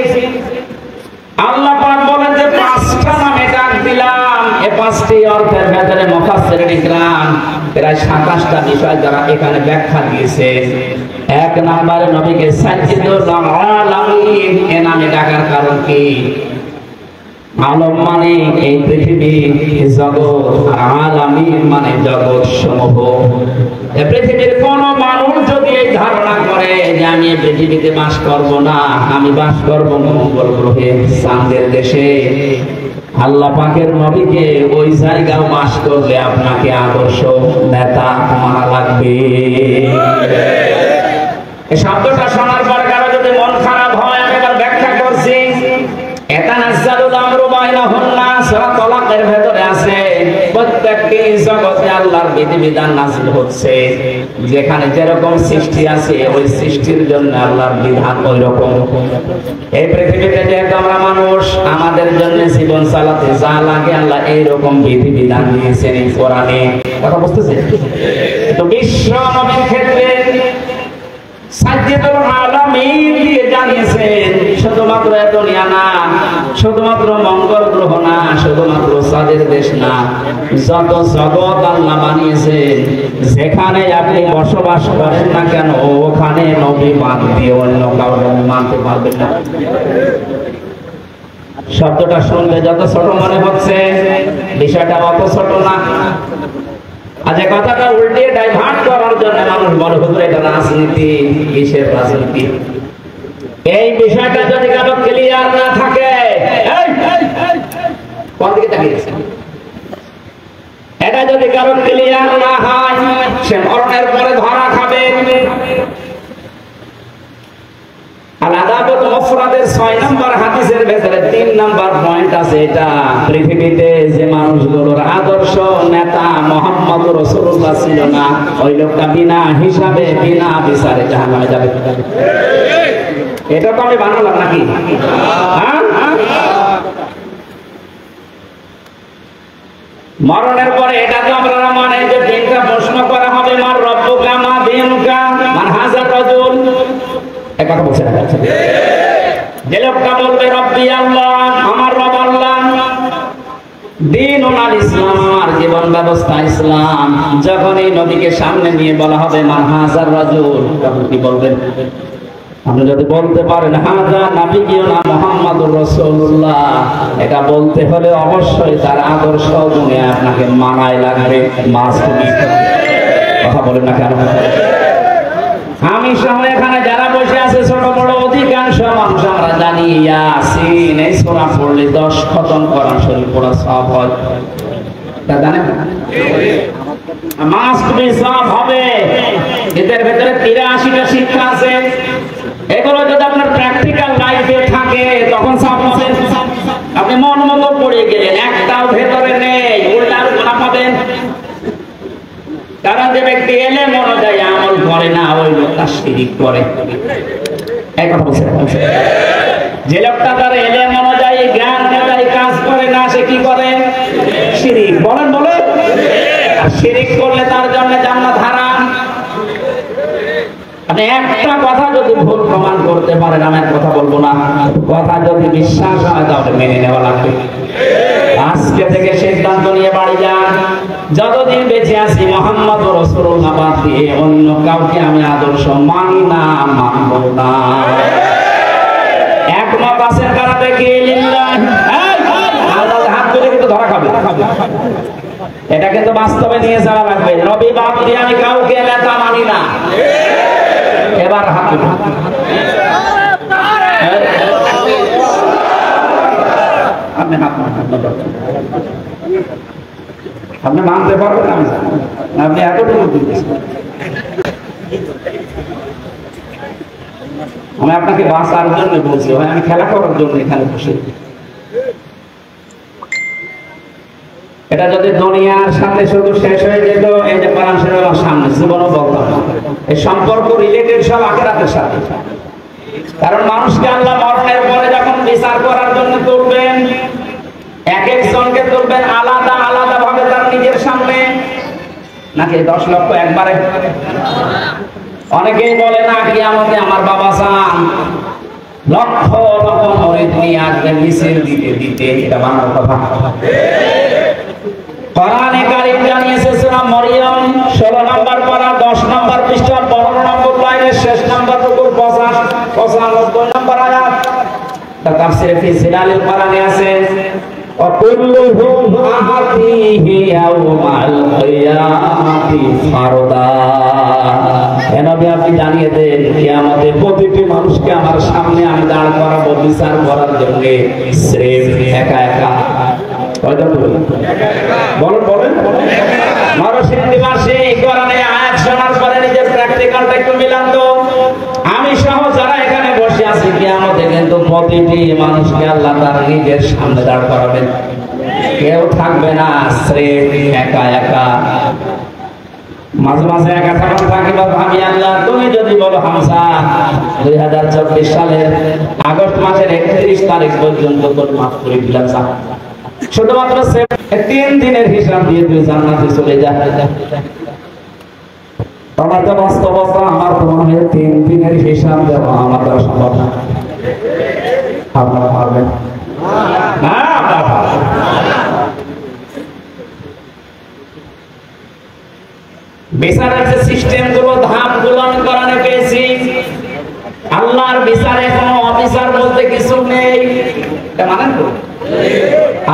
আল্লাহ পাক বলেন যে 5টা নামে ডাক দিলাম। এই 5টি অর্থের ভেতরে মুফাসসিরিন ইকরাম প্রায় 27টা বিষয় যারা এখানে ব্যাখ্যা দিয়েছে। 1 নম্বরে নবীকে সাজ্জিদুল আলামিন এ নামে ডাকার কারণ কি? আলম মানে এই পৃথিবী জগৎ, আর আলামিন মানে জগৎ সমূহ। এই পৃথিবীর কোন মানুষ যদি এই ধারণা করে যে আমি এই পৃথিবীতে বাস করব না, আমি বাস করব মঙ্গল গ্রহে, চাঁদের দেশে, আল্লাহ পাকের নবীকে ওই জায়গায় বাস করলে আপনাকে আদর্শ নেতা মানা লাগবে। এই শব্দটা শোনার পর কারো যদি মন খারাপ হয়, আমি এবার ব্যাখ্যা করছি। এতানাজ্জালুল আমরু বাইনাহুন নাস, সূরা তালাকের ভেতরে আছে প্রত্যেকটি জগতে আল্লাহর বিধিবিধান নাযিল হচ্ছে। যেখানে যেরকম সৃষ্টি আছে ওই সৃষ্টির জন্য আল্লাহর বিধান ওই রকম। এই পৃথিবীতে যেহেতু আমরা মানুষ, আমাদের জন্য জীবন চালাতে যা লাগে আল্লাহ এইরকম বিধিবিধান দিয়েছেন এই কোরআনে। কথা বুঝতেছেন? তো বিশ্ব নবীর ক্ষেত্রে সাজ্জাদুল আলামিন দিয়ে জানিয়েছেন শুধুমাত্র দুনিয়া না, শুধুমাত্র মঙ্গল গ্রহ না, শুধুমাত্র চাঁদের দেশ না, যত জগৎ আল্লাহ বানিয়েছেন যেখানে আপনি বসবাস করেন না কেন ওখানে নবী বাদ দিয়ে অন্য কাউকে মানতে পারবেন না। শব্দটা শুনলে যত ছোট মনে হচ্ছে বিষয়টা অত ছোট না। আজ কথাটা উল্টে ডাইভার্ট করার জন্য মানুষ বলে হুজুর এটা রাজনীতি। কিসের রাজনীতি? এই বিষয়টা যদি কারো ক্লিয়ার না থাকে, কোন দিকে তাকিয়েছে, এটা যদি কারো ক্লিয়ার না হয় সে মরণের পরে ধরা খাবে। আল-আদাবুল মুফরাদের 6 নম্বর হাদিসের ভেতরে 3 নম্বর পয়েন্ট আছে। এটা পৃথিবীতে যে মানুষগুলোর আদর্শ নেতা মুহাম্মদ রাসূলুল্লাহ ছিল না, ওই লোকটা বিনা হিসাবে বিনা বিচারে জাহান্নামে যাবে। এটা তো আমি বানালাম নাকি? মরণের পরে এটা তো আমরা মানে যে 3টা প্রশ্ন করা হবে, মার রব্বুকা মা দীনুকা মান হাযা রাজুল। কথা বলছে না? যে লোকটা বলবে রব্বি আল্লাহ, আমার রব আল্লাহ, দীনুল ইসলাম, আমার জীবন ব্যবস্থা ইসলাম, যখন এই নবীকে সামনে নিয়ে বলা হবে মান হাজার রাজুল, তখন কি বলবেন? আপনি যদি বলতে পারেন হাজা নাবিয়ুনা মুহাম্মাদুর রাসূলুল্লাহ, এটা বলতে হলে অবশ্যই তার আদর্শ গুণে আপনাকে মানায় লাগবে। কথা বলেন না কেন? আমি সহ এখানে যারা বসে আছে ছোট বড় অধিকাংশ মানুষ আমরা জানি ইয়াসিন এই সূরা পড়লে 10 খতম কোরআন শরীফ পড়া সওয়াব হয়। তা জানেন? মাস্ট বি সওয়াব হবে। এদের ভিতরে 83টা শিক্ষা আছে। এগুলো যদি আপনার প্র্যাকটিক্যাল লাইফে থাকে তখন সওয়াব হবে। আপনি মন মতো পড়ে গেলেন, একটাও ভেতরে নেই, উল্টা গুনাহ পাবেন। কারণ যে ব্যক্তি এলেম অনুযায়ী আমল করে না ওই লোকটা শিরক করে। এই কথা বলছে। যে লোকটা তার এলেম অনুযায়ী জ্ঞান অনুযায়ী কাজ করে না সে কি করে? শিরক। বলেন বলেন। আর শিরক করলে তার জন্য জান্নাত হারাম। আপনি একটা কথা যদি ভুল প্রমাণ করতে পারেন, আমি কথা বলবো না, কথা যদি বিশ্বাস হয় তাহলে মেনে নেওয়া লাগবে। আজকে থেকে সিদ্ধান্ত নিয়ে বাড়ি যান, যতদিন বেঁচে আছি মুহাম্মদ রাসূলুল্লাহ বাদ দিয়ে অন্য কাউকে আমি আদর্শ মানি না, মানব না। একমত আছেন কারা দেখি? লিল্লাহ। আল্লাহর হাত ধরে কিন্তু ধরা খাবে। এটা কিন্তু বাস্তবে নিয়ে যাওয়া লাগবে। নবী বাদ দিয়ে আমি কাউকে নেতা মানি না। এবার হাত আপনি আপনি মানতে পারবেন না, আপনি এতটুকু দিচ্ছেন। আমি আপনাকে বাঁচার জন্য বলছি, আমি খেলা করার জন্য এখানে বসে। এটা যদি দুনিয়ার সাথে শুধু শেষ হয়ে যেত, এই যে কোরআন শরীফের সামনে জীবনও বলতাম না। এই সম্পর্ক রিলেটেড সব আখিরাতের সাথে। কারণ মানুষকে আল্লাহ মরণের পরে যখন বিচার করার জন্য তুলবেন, এক একজনকে তুলবেন আলাদা আলাদা ভাবে তার নিজের সামনে, নাকি 10 লক্ষ একবারে? অনেকেই বলে না কিয়ামতে আমার বাবা চান লক্ষ লক্ষ মরিদ নিয়ে আসবেন মিছিল দিতে দিতে। এটা বানার কথা। কোরআনে কারীম জানিয়েছে সূরা মরিয়ম 16 নম্বর পারা 10 নম্বর পৃষ্ঠা 12 নম্বর লাইনের শেষ নম্বর রুকুর 95 নম্বর আয়াত। তাফসীরে ফি জিলালিল কোরআনে আছে وكلهم آتيه يوم القيامة فردا। হে নবী, আপনি জানিয়ে দেন কিয়ামতে প্রতিটি মানুষকে আমার সামনে আমি দাঁড় করাবো বিচার করার জন্য, স্রেফ একা একা। বলেন বলেন নরসিংদীবাসী কোরআনে আয়াত শোনার পরে নিজের প্র্যাকটিক্যালটা একটু মিলান তো। আমি সহ যারা এখানে বসে আছি, কিয়ামতে কিন্তু প্রতিটি মানুষকে আল্লাহ তার নিজের সামনে দাঁড় করাবেন, কেউ থাকবে না, স্রেফ একা একা। মাঝে মাঝে একা থাকুন থাকি বা ভাবি আল্লাহ তুমি যদি বলো হামসা 2024 সালের আগস্ট মাসের 31 তারিখ পর্যন্ত তোর মাফ করে দিলাম, শুধুমাত্র 3 দিনের হিসাব দিয়ে তুই জান্নাতে চলে যা। তোমার তো বাস্তবতা, আমার তোমার 3 দিনের হিসাব দেওয়া আমার দ্বারা সম্ভব না। আপনারা পারবেন না? বিচারের যে সিস্টেম গুলো, ধাপ গুলো আমি কোরআনে পেয়েছি। আল্লাহর বিচারে কোনো অবিচার বলতে কিছু নেই, এটা মানেন তো?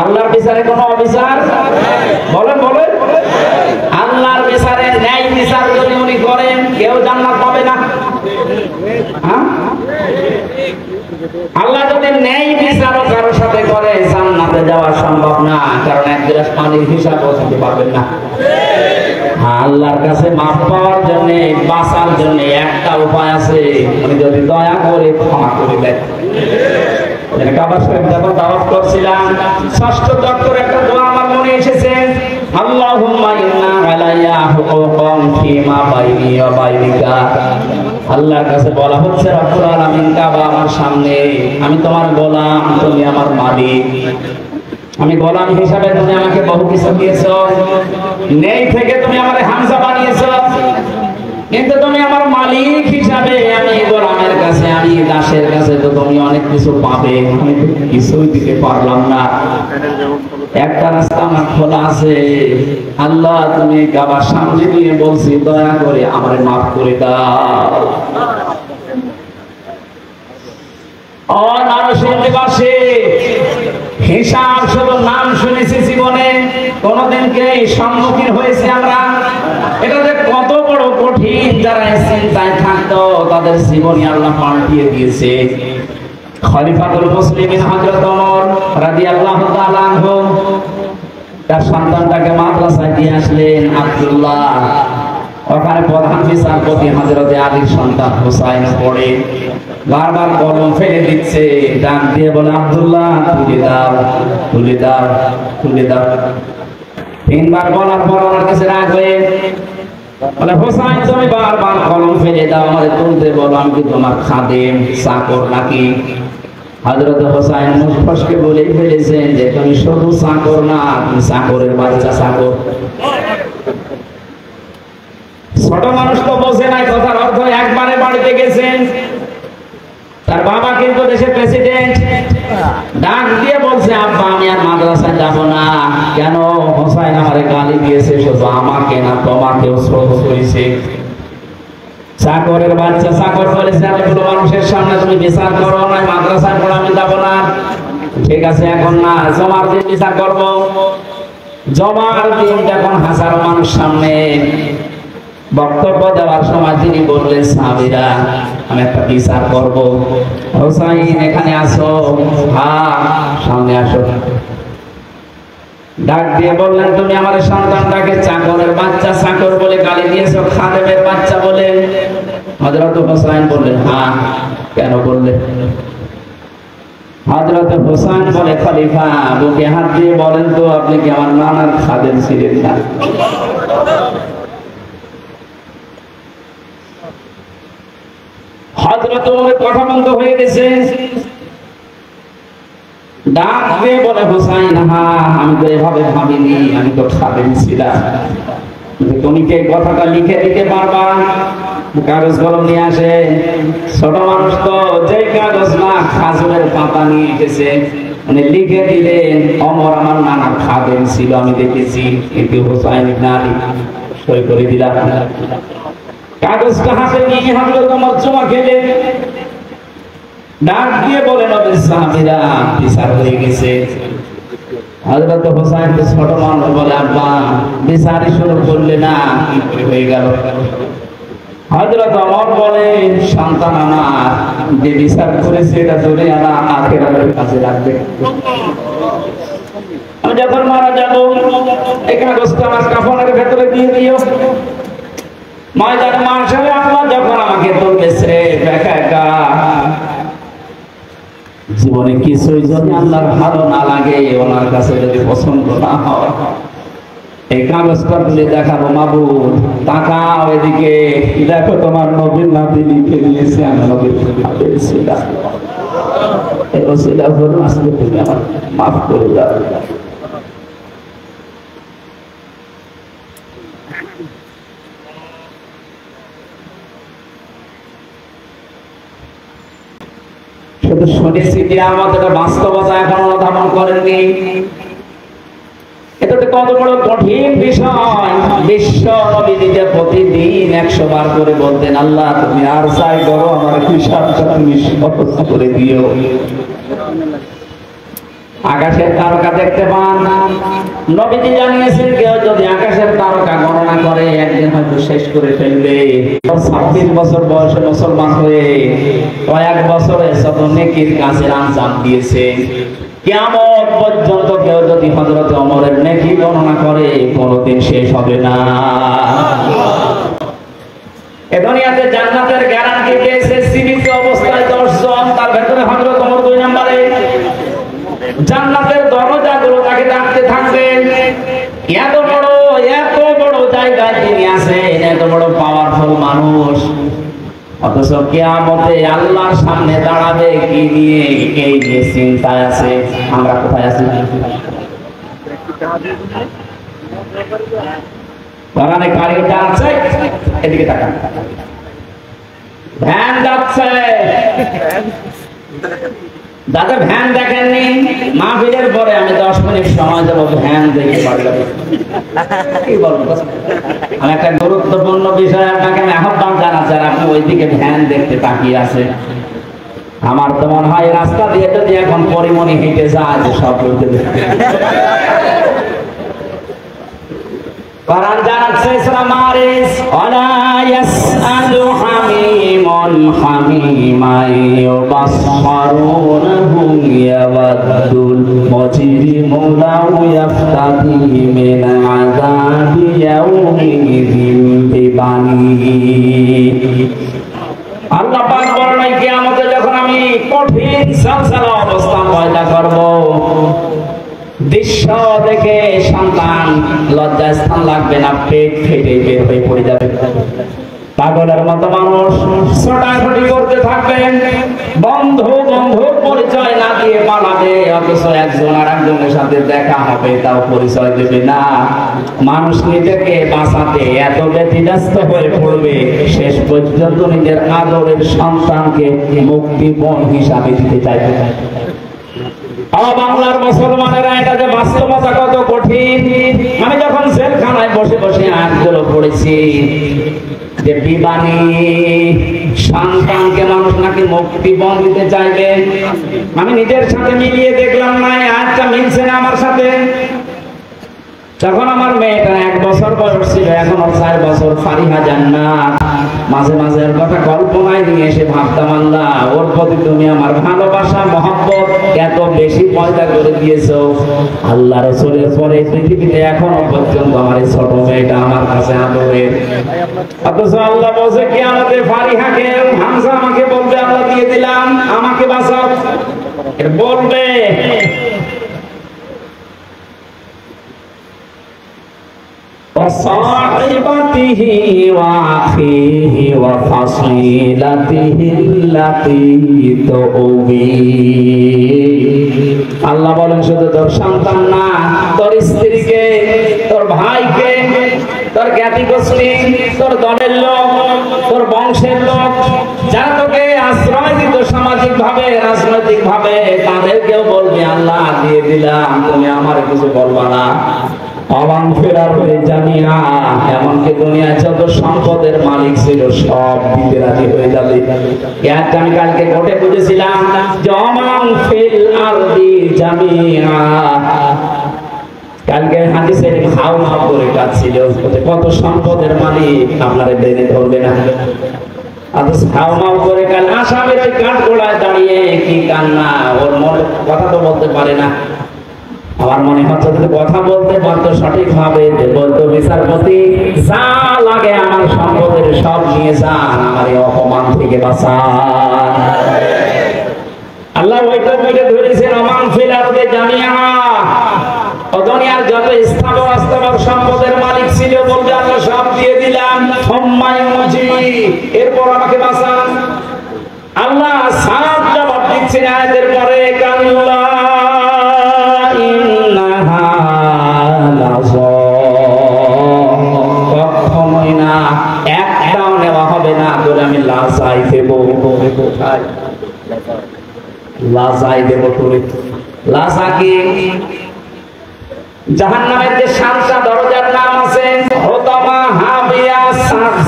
আল্লাহর বিচারে কোনো অবিচার বলেন বলেন। আল্লাহর বিচারে ন্যায় বিচার যদি উনি করেন, কেউ জান্নাত পাবে না। আল্লাহ যদি ন্যায় বিচারও কারোর সাথে করে, জান্নাতে যাওয়া সম্ভব না, কারণ এক গ্লাস পানির হিসাব দিতে পারবেন না। আল্লাহর কাছে মাফ পাওয়ার জন্য, বাঁচার জন্য একটা উপায় আছে, উনি যদি দয়া করে ক্ষমা করে দেন। কাবা শরীফ যখন তাওয়াফ করছিলাম, ষষ্ঠ চক্করে একটা দোয়া আমার মনে এসেছে, আল্লাহুম্মা ইন্না আলাইয়া হুকুকান ফীমা বাইনি ওয়া বাইনিকা। আল্লাহর কাছে বলা হচ্ছে, রব্বুল আলামিন কাবা আমার সামনে, আমি তোমার গোলাম, তুমি আমার মালিক। আমি গোলাম হিসাবে তুমি আমাকে বহু কিছু দিয়েছো, নেই থেকে তুমি আমারে হামজা বানিয়েছো, কিন্তু তুমি আমার মালিক হিসাবে আমি গোলামের কাছে, আমি দাসের কাছে তো তুমি অনেক কিছু পাবে, আমি তো কিছুই দিতে পারলাম না। একটা রাস্তা আমার খোলা আছে, আল্লাহ তুমি কাবার সামনে নিয়ে বলছি, দয়া করে আমারে মাফ করে দাও। ও নরসিংদীবাসী, হিসাব শুধু নাম শুনেছি জীবনে, কোনদিন কে সম্মুখীন হয়েছে আমরা? এটা যে কত বড় কঠিন, যারা চিন্তায় থাকতো তাদের জীবনী আল্লাহ পাল্টিয়ে দিয়েছে। খলিফাতুল মুসলিমিন হযরত ওমর রাদিয়াল্লাহু তাআলা আনহু তার সন্তানটাকে মাদ্রাসায় দিয়ে আসলেন, আব্দুল্লাহ। ওখানে প্রধান বিচারপতি হযরত আলীর সন্তান হুসাইন পড়ে, বারবার কলম ফেলে দিচ্ছে, ডাক দিয়ে বলে, আব্দুল্লাহ তুলে দাও, তুলে দাও, তুলে দাও। 3 বার বলার পর ওনার কাছে রাগ হয়ে বলে, হুসাইন তুমি বারবার কলম ফেলে দাও, আমাদের তুলতে বলো, আমি কি তোমার খাদেম, চাকর নাকি? হযরত হুসাইন মুখফসকে বলেই ফেলেছেন যে তুমি শুধু চাকর না, তুমি চাকরের বাচ্চা চাকর। ছোট মানুষ তো বোঝে না কথার অর্থ। একবারে বাড়িতে গেছেন, তার বাবা কিন্তু দেশের প্রেসিডেন্ট, ডাক দিয়ে বলছে, আব্বা আমি আর মাদ্রাসায় যাব না। কেন? হোসাইন আমারে গালি দিয়েছে, শুধু আমাকে না তোমাকেও শ্রদ্ধ করেছে। চাকরের বাচ্চা চাকর বলেছে, এতগুলো মানুষের সামনে তুমি বিচার করো না, মাদ্রাসায় পড়া আমি যাব না। ঠিক আছে, এখন না, জমার দিন বিচার করবো। জমার দিন যখন হাজারো মানুষ সামনে বক্তব্য দেওয়ার সময় তিনি বললেন, সাহাবীরা আমি একটা বিচার করব, হোসাইন এখানে আসো, হ্যাঁ সামনে আসো। ডাক দিয়ে বললেন, তুমি আমার সন্তানটাকে চাকরের বাচ্চা চাকর বলে গালি দিয়েছো, খাদেমের বাচ্চা বলে। হযরত হোসাইন বললেন, হ্যাঁ। কেন বললে? হযরত হোসেন বলে, খলিফা বুকে হাত দিয়ে বলেন তো, আপনি কি আমার নানার খাদেম ছিলেন না? হযরত ওমরের কথা বন্ধ হয়ে গেছে। ডাক দিয়ে বলে, হোসাইন হ্যাঁ, আমি তো এভাবে ভাবিনি, আমি তো খাদেম ছিলাম। তুমি কি কথাটা লিখে দিতে পারবা? কাগজ কলম নিয়ে আসে। ছোট মানুষ তো, যে কাগজ না খাজুরের পাতা নিয়ে এসেছে, মানে লিখে দিলেন, ওমর আমার নানার খাদেম ছিল, আমি দেখেছি, কিন্তু হোসাইন ইবনে আলী সই করে দিলাম। কাগজটা হাতে নিয়ে হযরত ওমর চুমা খেলেন। ডাক দিয়ে বলে নবীর সাহাবীরা বিচার হয়ে গেছে। হযরত হোসেন ছোট মানুষ বলে আব্বা বিচারই শুরু করলে না কি করে হয়ে গেল? হযরত ওমর বলে সন্তান আমার যে বিচার করেছে এটা দুনিয়া না আখিরাতের কাছে রাখবে। আমি যখন মারা যাব এই কাগজটা আমার কাফনের ভেতরে দিয়ে দিও। ময়দানে মাশারে আল্লাহ যখন আমাকে তুলবেছে একা একা, জীবনে কিছুই যদি আল্লাহর ভালো না লাগে, ওনার কাছে যদি পছন্দ না হয়, এই কাগজটা তুলে দেখাবো, মাবুদ তাকাও এদিকে, দেখো তোমার নবীর নাতি লিখে দিয়েছে, আমি নবীর পেয়েছিলাম, এই ওসিলা করে আজকে তুমি আমার মাফ করে দাও। শুধু শুনেছি যে আমাদের বাস্তবতা এখন অনুধাবন করেননি। এটা তো কত বড় কঠিন বিষয়। বিশ্ব নবীজিকে প্রতিদিন 100 বার করে বলতেন, আল্লাহ তুমি আর চাই করো, আমার হিসাবটা তুমি সহজ করে দিও। আকাশের তারকা দেখতে পান, নবীজি জানিয়েছেন কেউ যদি আকাশের তারকা গণনা করে একদিন হয়তো শেষ করে ফেলবে। 26 বছর বয়সে মুসলমান হয়ে কয়েক বছরে শত নেকির কাজের আঞ্জাম দিয়েছে। কিয়ামত পর্যন্ত কেউ যদি হযরত ওমরের নেকি গণনা করে কোনোদিন শেষ হবে না। এ দুনিয়াতে জান্নাতের গ্যারান্টি পেয়েছে জীবিত অবস্থায় 10 জন, তার ভেতরে হযরত ওমর 2 নম্বরে। জান্নাতের দরজাগুলো তাকে ডাকতে থাকবে। এত বড় জায়গায় তিনি আছেন, এত বড় পাওয়ারফুল মানুষ, অথচ কিয়ামতে আল্লাহর সামনে দাঁড়াবে কি নিয়ে, এই নিয়ে চিন্তায় আছে। আমরা কোথায় আছি? বাগানে গাড়িটা আছে, এদিকে তাকান, ভ্যান যাচ্ছে। দাদা ভ্যান দেখেননি? মাহফিলের পরে আমি 10 মিনিট সময় দেবো, ভ্যান দেখে বাড়ি যাবো। কি বলবো? আমি একটা গুরুত্বপূর্ণ বিষয় আপনাকে আমি আহ্বান জানাচ্ছি, আপনি ওইদিকে ভ্যান দেখতে তাকিয়ে আছে। আমার তো মনে হয় রাস্তা দিয়ে যদি এখন পরিমণি হেঁটে যায় যে সব করতে দেখতে। কোরআন জানাচ্ছে সূরা মারিস, ওয়ালা ইয়াসআলু হামিমুন হামিমান ইউবাসসিরুনহুম ইয়াওয়াদ্দুল মুজরিমু লাউ ইয়াফতাদি মিন আযাবি ইয়াউমিযিন বিবানি। আল্লাহ পাক বলেন কিয়ামতে যখন আমি কঠিন সালসালা অবস্থা পয়দা করব, দৃশ্য দেখে সন্তান লজ্জা স্থান লাগবে না, পেট ফেটে বের হয়ে পড়ে যাবে। পাগলের মতো মানুষ ছোটাছুটি করতে থাকবেন, বন্ধুর পরিচয় না দিয়ে পালাবে, অথচ একজন আর একজনের সাথে দেখা হবে তাও পরিচয় দেবে না। মানুষ নিজেকে বাঁচাতে এত ব্যতিব্যস্ত হয়ে পড়বে, শেষ পর্যন্ত নিজের আদরের সন্তানকে মুক্তিপণ হিসাবে দিতে চাইবে। বাংলার মুসলমানেরা, এটা যে বাস্তবতা কত কঠিন। আমি যখন জেলখানায় বসে বসে আয়াতগুলো পড়েছি যে বিবানী সন্তানকে মানুষ নাকি মুক্তিপণ দিতে চাইবে, আমি নিজের সাথে মিলিয়ে দেখলাম না আয়াতটা মিলছে না আমার সাথে। তখন আমার মেয়েটা 1 বছর বয়স ছিল, এখন ওর 4 বছর, ফারিহা জান্নাত। মাঝে মাঝে ওর কথা কল্পনায় নিয়ে এসে ভাবতাম, আল্লাহ ওর প্রতি তুমি আমার ভালোবাসা মহব্বত এত বেশি পয়দা করে দিয়েছো। আল্লাহ রাসূলের পরে পৃথিবীতে এখনো পর্যন্ত আমার এই ছোট মেয়েটা আমার কাছে আদরের। অথচ আল্লাহ বলছে কিয়ামতে ফারিহাকে, হামজা আমাকে বলবে আল্লাহ দিয়ে দিলাম, আমাকে বাঁচাও, এটা বলবে। وصاحبته وأخيه وفصيلته التي تؤويه। আল্লাহ বলেন শুধু তোর সন্তান না, তোর স্ত্রীকে, তোর ভাইকে, তোর জ্ঞাতি গোষ্ঠী, তোর দলের লোক, তোর বংশের লোক, যারা তোকে আশ্রয় দিত সামাজিক ভাবে, রাজনৈতিক ভাবে, তাদেরকেও বলবি আল্লাহ দিয়ে দিলাম, তুমি আমার কিছু বলবা না। অবান ফেরার হয়ে জানিয়া এমনকি দুনিয়ায় যত সম্পদের মালিক ছিল সব দিতে রাজি হয়ে যাবে। একটা আমি কালকে কোর্টে বুঝেছিলাম যে অমান ফিল আরদি জামিয়া, কালকে হাদিসের হাউ হাউ করে কাজ ছিল কত সম্পদের মালিক আপনারা বেঁধে ধরবে না। আদেশ হাউ হাউ করে কাল আসামের ওই কাঠগোড়ায় দাঁড়িয়ে কি কান্না, ওর মনে কথা তো বলতে পারে না। আমার মনে হচ্ছে যদি কথা বলতে পারতো সঠিক ভাবে বলতো বিচারপতি যা লাগে আমার সম্পদের সব নিয়ে যান, আমার এই অপমান থেকে বাঁচান। আল্লাহ ওইটা ধরেছেন অমান ফিল আরদি জামিয়া, দুনিয়ার যত স্থাবর অস্থাবর সম্পদের মালিক ছিল বলবে আল্লাহ সব দিয়ে দিলাম, এরপর আমাকে বাঁচান। আল্লাহ সাত জবাব দিচ্ছেন আয়াতের পরে, কাল্লা ইন্নাহা লাযা, কখনোই না, একটাও নেওয়া হবে না। তোরে আমি লাজাই দেব। কোথায় লাজাই দেব? তোরে লাজা কি? জাহান্নামের যে সাতটা দরজার নাম আছে, হোতামা, হাবিয়া,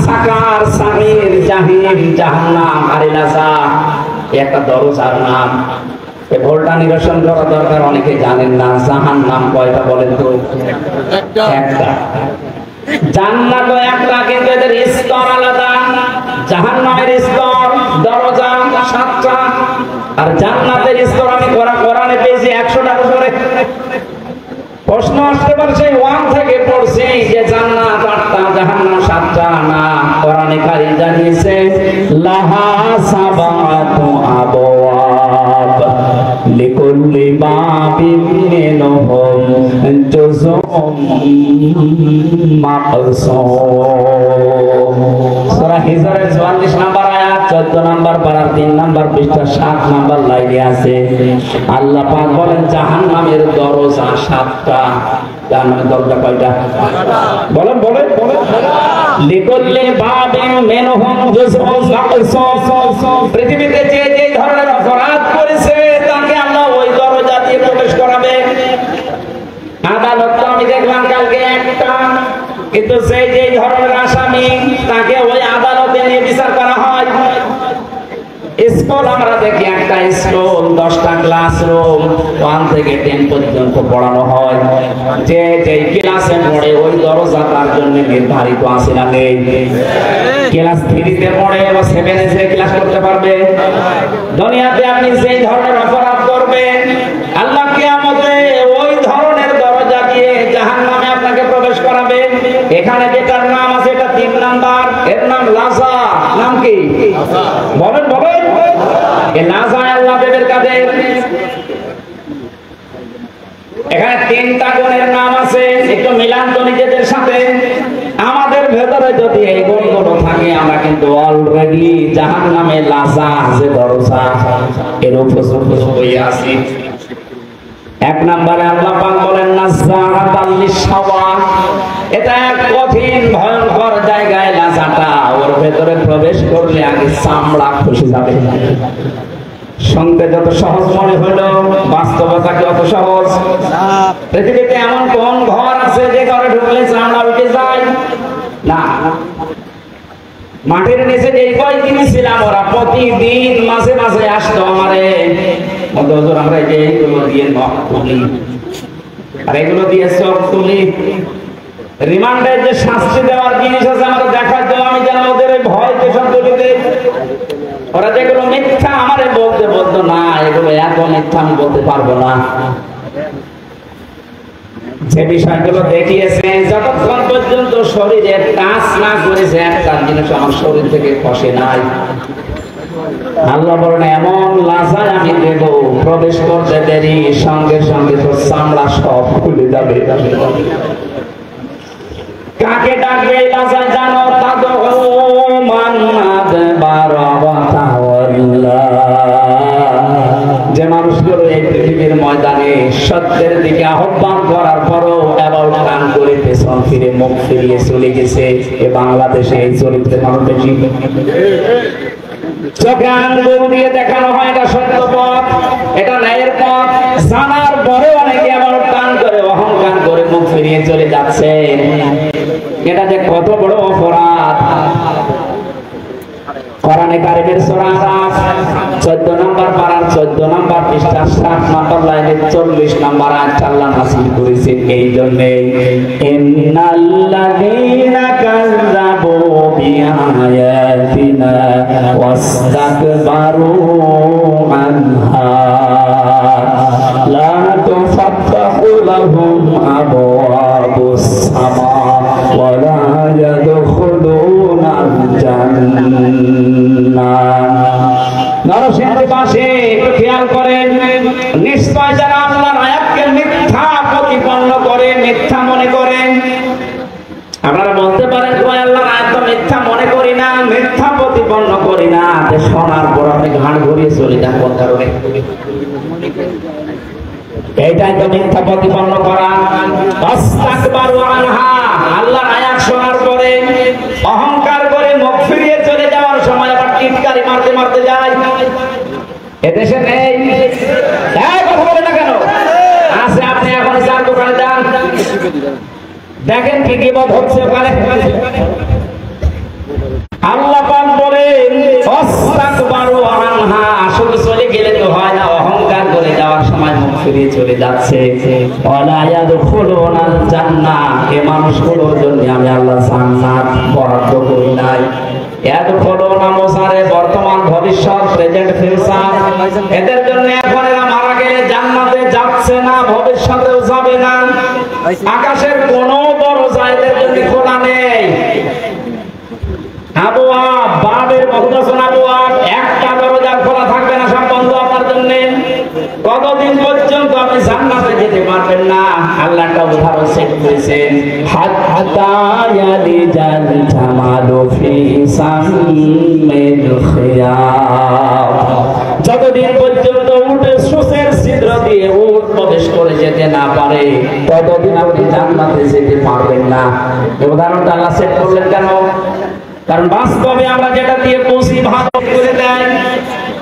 সাকার, সামির, জাহিম, জাহান্নাম আর লাজা, একটা দরজার নাম। এই ভুলটা নিরসন করা দরকার, অনেকে জানেন না। জাহান্নাম কয়টা বলেন তো? একটা। জান্নাত একটা, কিন্তু এদের স্তর আলাদা। জাহান্নামের স্তর দরজা সাতটা, আর জান্নাতের স্তর আমি কোরআনে পেয়েছি 100টার উপরে। প্রশ্ন আসতে পারছে ওয়ান থেকে পড়ছি যে জান্নাত 8টা জাহান্নাম 7টা, না, কোরআনে কারীম জানিয়েছে লাহা সাবাতু আবওয়াব লিকুল্লি বাবিন মিনহুম জুজুম মাকসুম। সূরা হিজরের 44 নম্বর আয়াত, 14 নম্বর পারা 3 নম্বর পৃষ্ঠা 7 নম্বর লাইনে আছে। আল্লাহ পাক বলেন জাহান্নামের দরজা 7টা। জাহান্নামের দরজা কয়টা? বলেন বলেন। লিকুল্লি বাবিন মিনহুম জুজুম মাকসুম। পৃথিবীতে যে যে ধরনের অপরাধ করেছে তাকে আল্লাহ ওই দরজা দিয়ে প্রবেশ করাবে। আদালত তো আমি দেখলাম কালকে একটা, কিন্তু সেই যে ধরনের আসামি তাকে ওই আদালতে নিয়ে বিচার করা হয়। স্কুল আমরা দেখি একটা স্কুল 10টা ক্লাসরুম 1 থেকে 10 পর্যন্ত পড়ানো হয়। যে যেই ক্লাসে পড়ে ওই দরজা তার জন্য নির্ধারিত আছে না নেই? ক্লাস 3 তে পড়ে বা 7 এ যে ক্লাস করতে পারবে? দুনিয়াতে আপনি যেই ধরনের অপরাধ করবেন আল্লাহ কিয়ামতে ওই ধরনের দরজা দিয়ে জাহান্নামে আপনাকে প্রবেশ করাবে। এখানে যেটার নাম আছে এটা 3 নাম্বার, এর নাম লাজা। নাম কি? বলেন বলেন। এই লাজা আল্লাহ দেবের কাছে। এখানে 3টা গুণের নাম আছে, একটু মিলান তো নিজেদের সাথে। আমাদের ভেতরে যদি এই গুণগুলো থাকে আমরা কিন্তু অলরেডি জাহান্নামে লাজা যে দরজা এর উপযুক্ত হয়ে আছি। 1 নম্বরে আল্লাহ পাক বলেন নাযাআতাল লিশাওয়া, এটা এক কঠিন ভয়ঙ্কর জায়গায় লাজাটা। ওর ভেতরে প্রবেশ করলে আগে চামড়া খসে যাবে। শুনতে যত সহজ মনে হলো, বাস্তবতা কি অত সহজ? পৃথিবীতে এমন কোন ঘর আছে যে ঘরে ঢুকলে চামড়া উঠে যায়? না। মাটির নিচে যে কয়েকদিন ছিলাম ওরা প্রতিদিন মাঝে মাঝে আসতো আমারে, হুজুর আমরা এইগুলো দিয়ে নখ তুলি আর এগুলো দিয়ে চোখ তুলি। রিমান্ডে যে শাস্তি দেওয়ার জিনিস আছে আমরা দেখাতো, আমি যেন ওদের ভয় পেছন তুলিতে। ওরা যেগুলো মিথ্যা আমারে বলতে বলতো না, এগুলো এত মিথ্যা আমি বলতে পারবো না। যে বিষয়গুলো দেখিয়েছে যতক্ষণ পর্যন্ত শরীরে টাচ না করেছে একটা জিনিস আমার শরীর থেকে খসে নাই। আল্লাহ বলেন এমন লাজায় আমি দেব, প্রবেশ করতে দেরি সঙ্গে সঙ্গে তোর চামড়া সব খুলে যাবে। কাকে ডাকবে এই লাজায় জানো? যে মানুষগুলো এই পৃথিবীর ময়দানে সত্যের দিকে আহ্বান করার পরও অ্যাবাউট টান করে পেছন ফিরে মুখ ফিরিয়ে চলে গেছে। এ বাংলাদেশে এই চরিত্রের মানুষ বেশি। চোখে আঙ্গুল দিয়ে দেখানো হয় এটা সত্য পথ, এটা ন্যায়ের পথ, জানার পরে অনেকে অ্যাবাউট টান করে অহংকার করে মুখ ফিরিয়ে চলে যাচ্ছে, এটা যে কত বড় অপরাধ। কোরআনে কারিমের সূরা আরাফ 14 নম্বর পারার 14 নম্বর পৃষ্ঠা 7 নম্বর লাইনে 40 নম্বর আয়াত আল্লাহ নাযিল করেছেন এই জন্য, ইন্নাল্লাযীনা কাযযাবু বিআয়াতিনা ওয়াস্তাকবারু আনহা লা তুফাত্তাহু লাহুম আবওয়াবুস সামা ওয়া লা ইয়াদখুলুনাল জান্নাহ। নরসিংদীবাসী একটু খেয়াল করেন, নিশ্চয় যারা আল্লাহর আয়াতকে মিথ্যা প্রতিপন্ন করে, মিথ্যা মনে করেন। আপনারা বলতে পারেন আল্লাহর আয়াত তো মিথ্যা মনে করি না, মিথ্যা প্রতিপন্ন করি না, শোনার পর আপনি ঘাড় ঘুরিয়ে চলে যান কোন কারণে? এইটাই তো মিথ্যা প্রতিপন্ন করা। আস্তাকবারু আনহা, আল্লাহর আয়াত শোনার পরে অহংকার করে মুখ ফিরিয়ে চলে যাওয়ার সময় আবার টিটকারি মারতে মারতে যায়। এদেশে নেই, কথা বলে না কেন? আছে, আপনি এখন চার দোকানে যান, দেখেন কি গীবত হচ্ছে ওখানে। আল্লাহ পাক বলেন আস্তাকবারু আনহা, শুধু চলে গেলে তো হয় না, অহংকার করে যাওয়ার সময় মুখ ফিরিয়ে চলে যাচ্ছে। ওয়ালা ইয়াদখুলুনাল জান্নাহ, এই মানুষগুলোর জন্য আমি আল্লাহ জান্নাত বরাদ্দ করি নাই। ইয়াদখুলুনা মুসারে বর্তমান ভবিষ্যৎ প্রেজেন্ট ফিউচার, এদের জন্য এখন এরা মারা গেলে জান্নাতে যাচ্ছে না, ভবিষ্যতেও যাবে না। আকাশের কোনো দরজা এদের জন্য খোলা নেই। আবওয়াব, বাবের বহুবচন আবওয়াব, একটা দরজা খোলা থাকবে না, সব বন্ধ আপনার জন্য। কতদিন পর্যন্ত আপনি জান্নাতে যেতে পারবেন না? আল্লাহ একটা উদাহরণ সেট করেছেন, হাত্তা ইয়ালিজাল জামালু ফি সামিল খিয়াম, যতদিন পর্যন্ত উটের সুসের ছিদ্র দিয়ে উট প্রবেশ করে যেতে না পারে, ততদিন আপনি জান্নাতে যেতে পারবেন না। এই উদাহরণটা আল্লাহ সেট করলেন কেন? কারণ বাস্তবে আমরা যেটা দিয়ে পৌঁছি ভালো করে দেয়,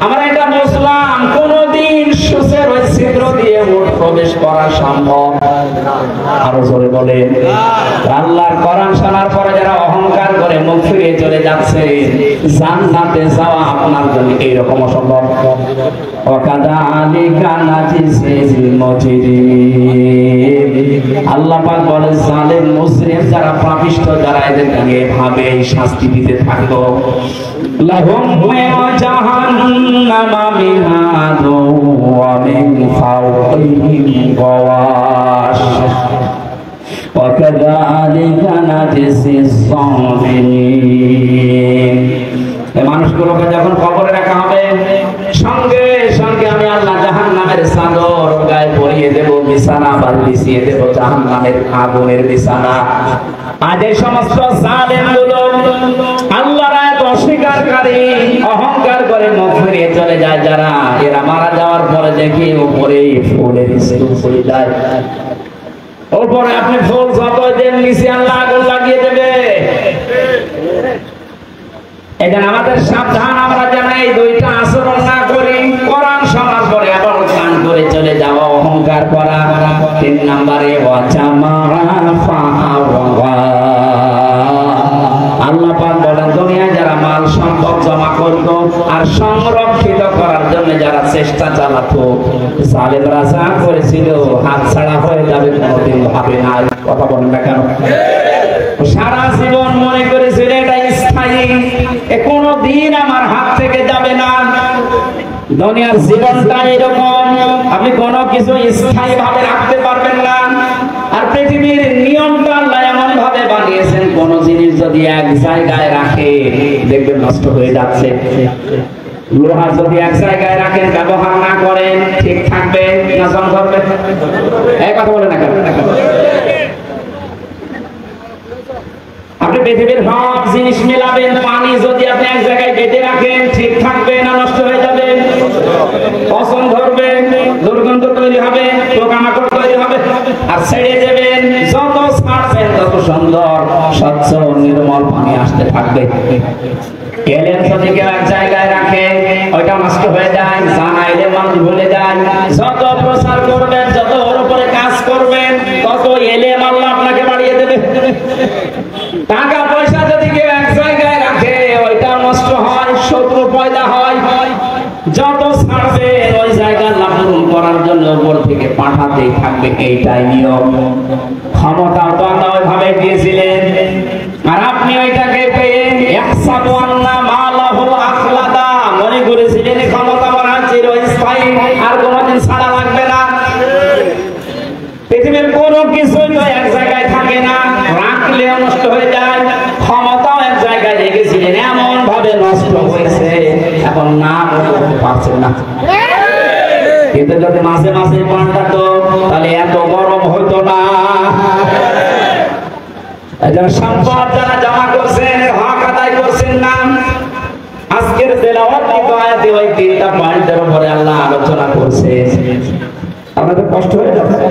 আমরা এটা বুঝলাম কোনদিন সুসের ওই ছিদ্র দিয়ে উট প্রবেশ করা সম্ভব। আরো জোরে বলেন। আল্লাহর কোরআন শোনার পরে যারা অহংকার করে মুখ ফিরিয়ে চলে যাচ্ছে, জান্নাতে যাওয়া আপনার জন্য এইরকম অসম্ভব। ওয়াকাযালিকা নাজিজিল মুজরিমিন, আল্লাহ পাক বলেন জালেম মুজরিম যারা, পাপিষ্ঠ যারা, এদেরকে এভাবে শাস্তি দিতে থাকলো। লাহুম জাহান্নামা মিহাদু ওয়া মিন ফাওকিহিম গাওয়াশ ওয়া কাযালিকা নাজিজিজ যালিমিন। এই মানুষগুলোকে যখন কবরে রাখা হবে, সঙ্গে সঙ্গে আমি আল্লাহ জাহান্নামের চাদর গায়ে পরিয়ে দেব, বিছানা বিছিয়ে দেব জাহান্নামের আগুনের বিছানা। আজ এই সমস্ত জালেমগুলো আল্লাহর আয়াত অস্বীকারী, অহংকার করে মুখ ফিরিয়ে চলে যায় যারা, এরা মারা যাওয়ার পরে দেখি উপরে ফুলের উপরে যায়, উপরে আপনি ফুল যত দেন নিচে আল্লাহ আগুন লাগিয়ে দেবে। এটা আমাদের সাবধান, আমরা যেন এই দুইটা আচরণ না করি। কোরআন শোনার পরে আবার গান করে চলে যাওয়া, অহংকার করা। 3 নম্বরে আল্লাহ পাক বলেন দুনিয়ায় যারা মাল সম্পদ জমা করতো আর সংরক্ষিত করার জন্য যারা চেষ্টা চালাতো, জালেমরা যা করেছিল হাত ছাড়া হয়ে যাবে কোনোদিন ভাবে না। কথা বলেন না কেন? সারা জীবন মনে করেছিল এটা স্থায়ী, কোনো দিন আমার হাত থেকে যাবে না। দুনিয়ার জীবনটা এরকম, আপনি কোনো কিছু স্থায়ী ভাবে রাখতে পারবেন না। আর পৃথিবীর নিয়মটা আল্লাহ এমন ভাবে বানিয়েছেন, কোন জিনিস যদি এক জায়গায় রাখে দেখবেন নষ্ট হয়ে যাচ্ছে। লোহা যদি এক জায়গায় রাখেন, ব্যবহার না করেন, ঠিক থাকবে না জং ধরবে? এই কথা বলে না কেন? আপনি পৃথিবীর সব জিনিস মেলাবেন, পানি যদি আপনি এক জায়গায় বেঁধে রাখেন, ঠিক থাকবে না নষ্ট হয়ে যাবে? পচন ধরবে, দুর্গন্ধ তৈরি হবে, পোকামাকড় তৈরি হবে। আর ছেড়ে দেবেন, যত ছাড়বেন তত সুন্দর স্বচ্ছ নির্মল পানি আসতে থাকবে। এলেন যদি কেউ এক জায়গায় রাখে, ওইটা নষ্ট হয়ে যায়, জানাইলে মানুষ ভুলে যায়। যত প্রচার করবেন, যত ওর উপরে কাজ করবেন, তত টাকা পয়সা যদি কেউ এক জায়গায় রাখে ওইটা নষ্ট হয়, শত্রু পয়দা হয়। যত ছাড়বে ওই জায়গা লাভরূপ করার জন্য উপর থেকে পাঠাতেই থাকবে, এইটাই নিয়ম। ক্ষমতাও তো আল্লাহ ওইভাবে দিয়েছিলেন, আর আপনি ওইটাকে পেয়ে ইহসাবু আন্না মালাহু আখলাদা মনে করেছিলেন ক্ষমতা আমার চিরস্থায়ী, আর কোনোদিন ছাড়া লাগবে না। পৃথিবীর কোনো কিছুই তো এক জায়গায় থাকে না, রাখলেও নষ্ট হয়ে যায়। ক্ষমতাও এক জায়গায় রেখেছিলেন, এমন ভাবে নষ্ট হয়েছে এখন না বলতে পারছেন না। কিন্তু যদি মাসে মাসে পাল্টাতো তাহলে এত গরম হতো না। সম্পদ যারা জমা করছেন হক আদায় করছেন না। আজকের তেলাওয়াত আয়াতে ওই তিনটা পয়েন্টের উপরে আল্লাহ আলোচনা করছে। আপনাদের কষ্ট হয়ে যাচ্ছে?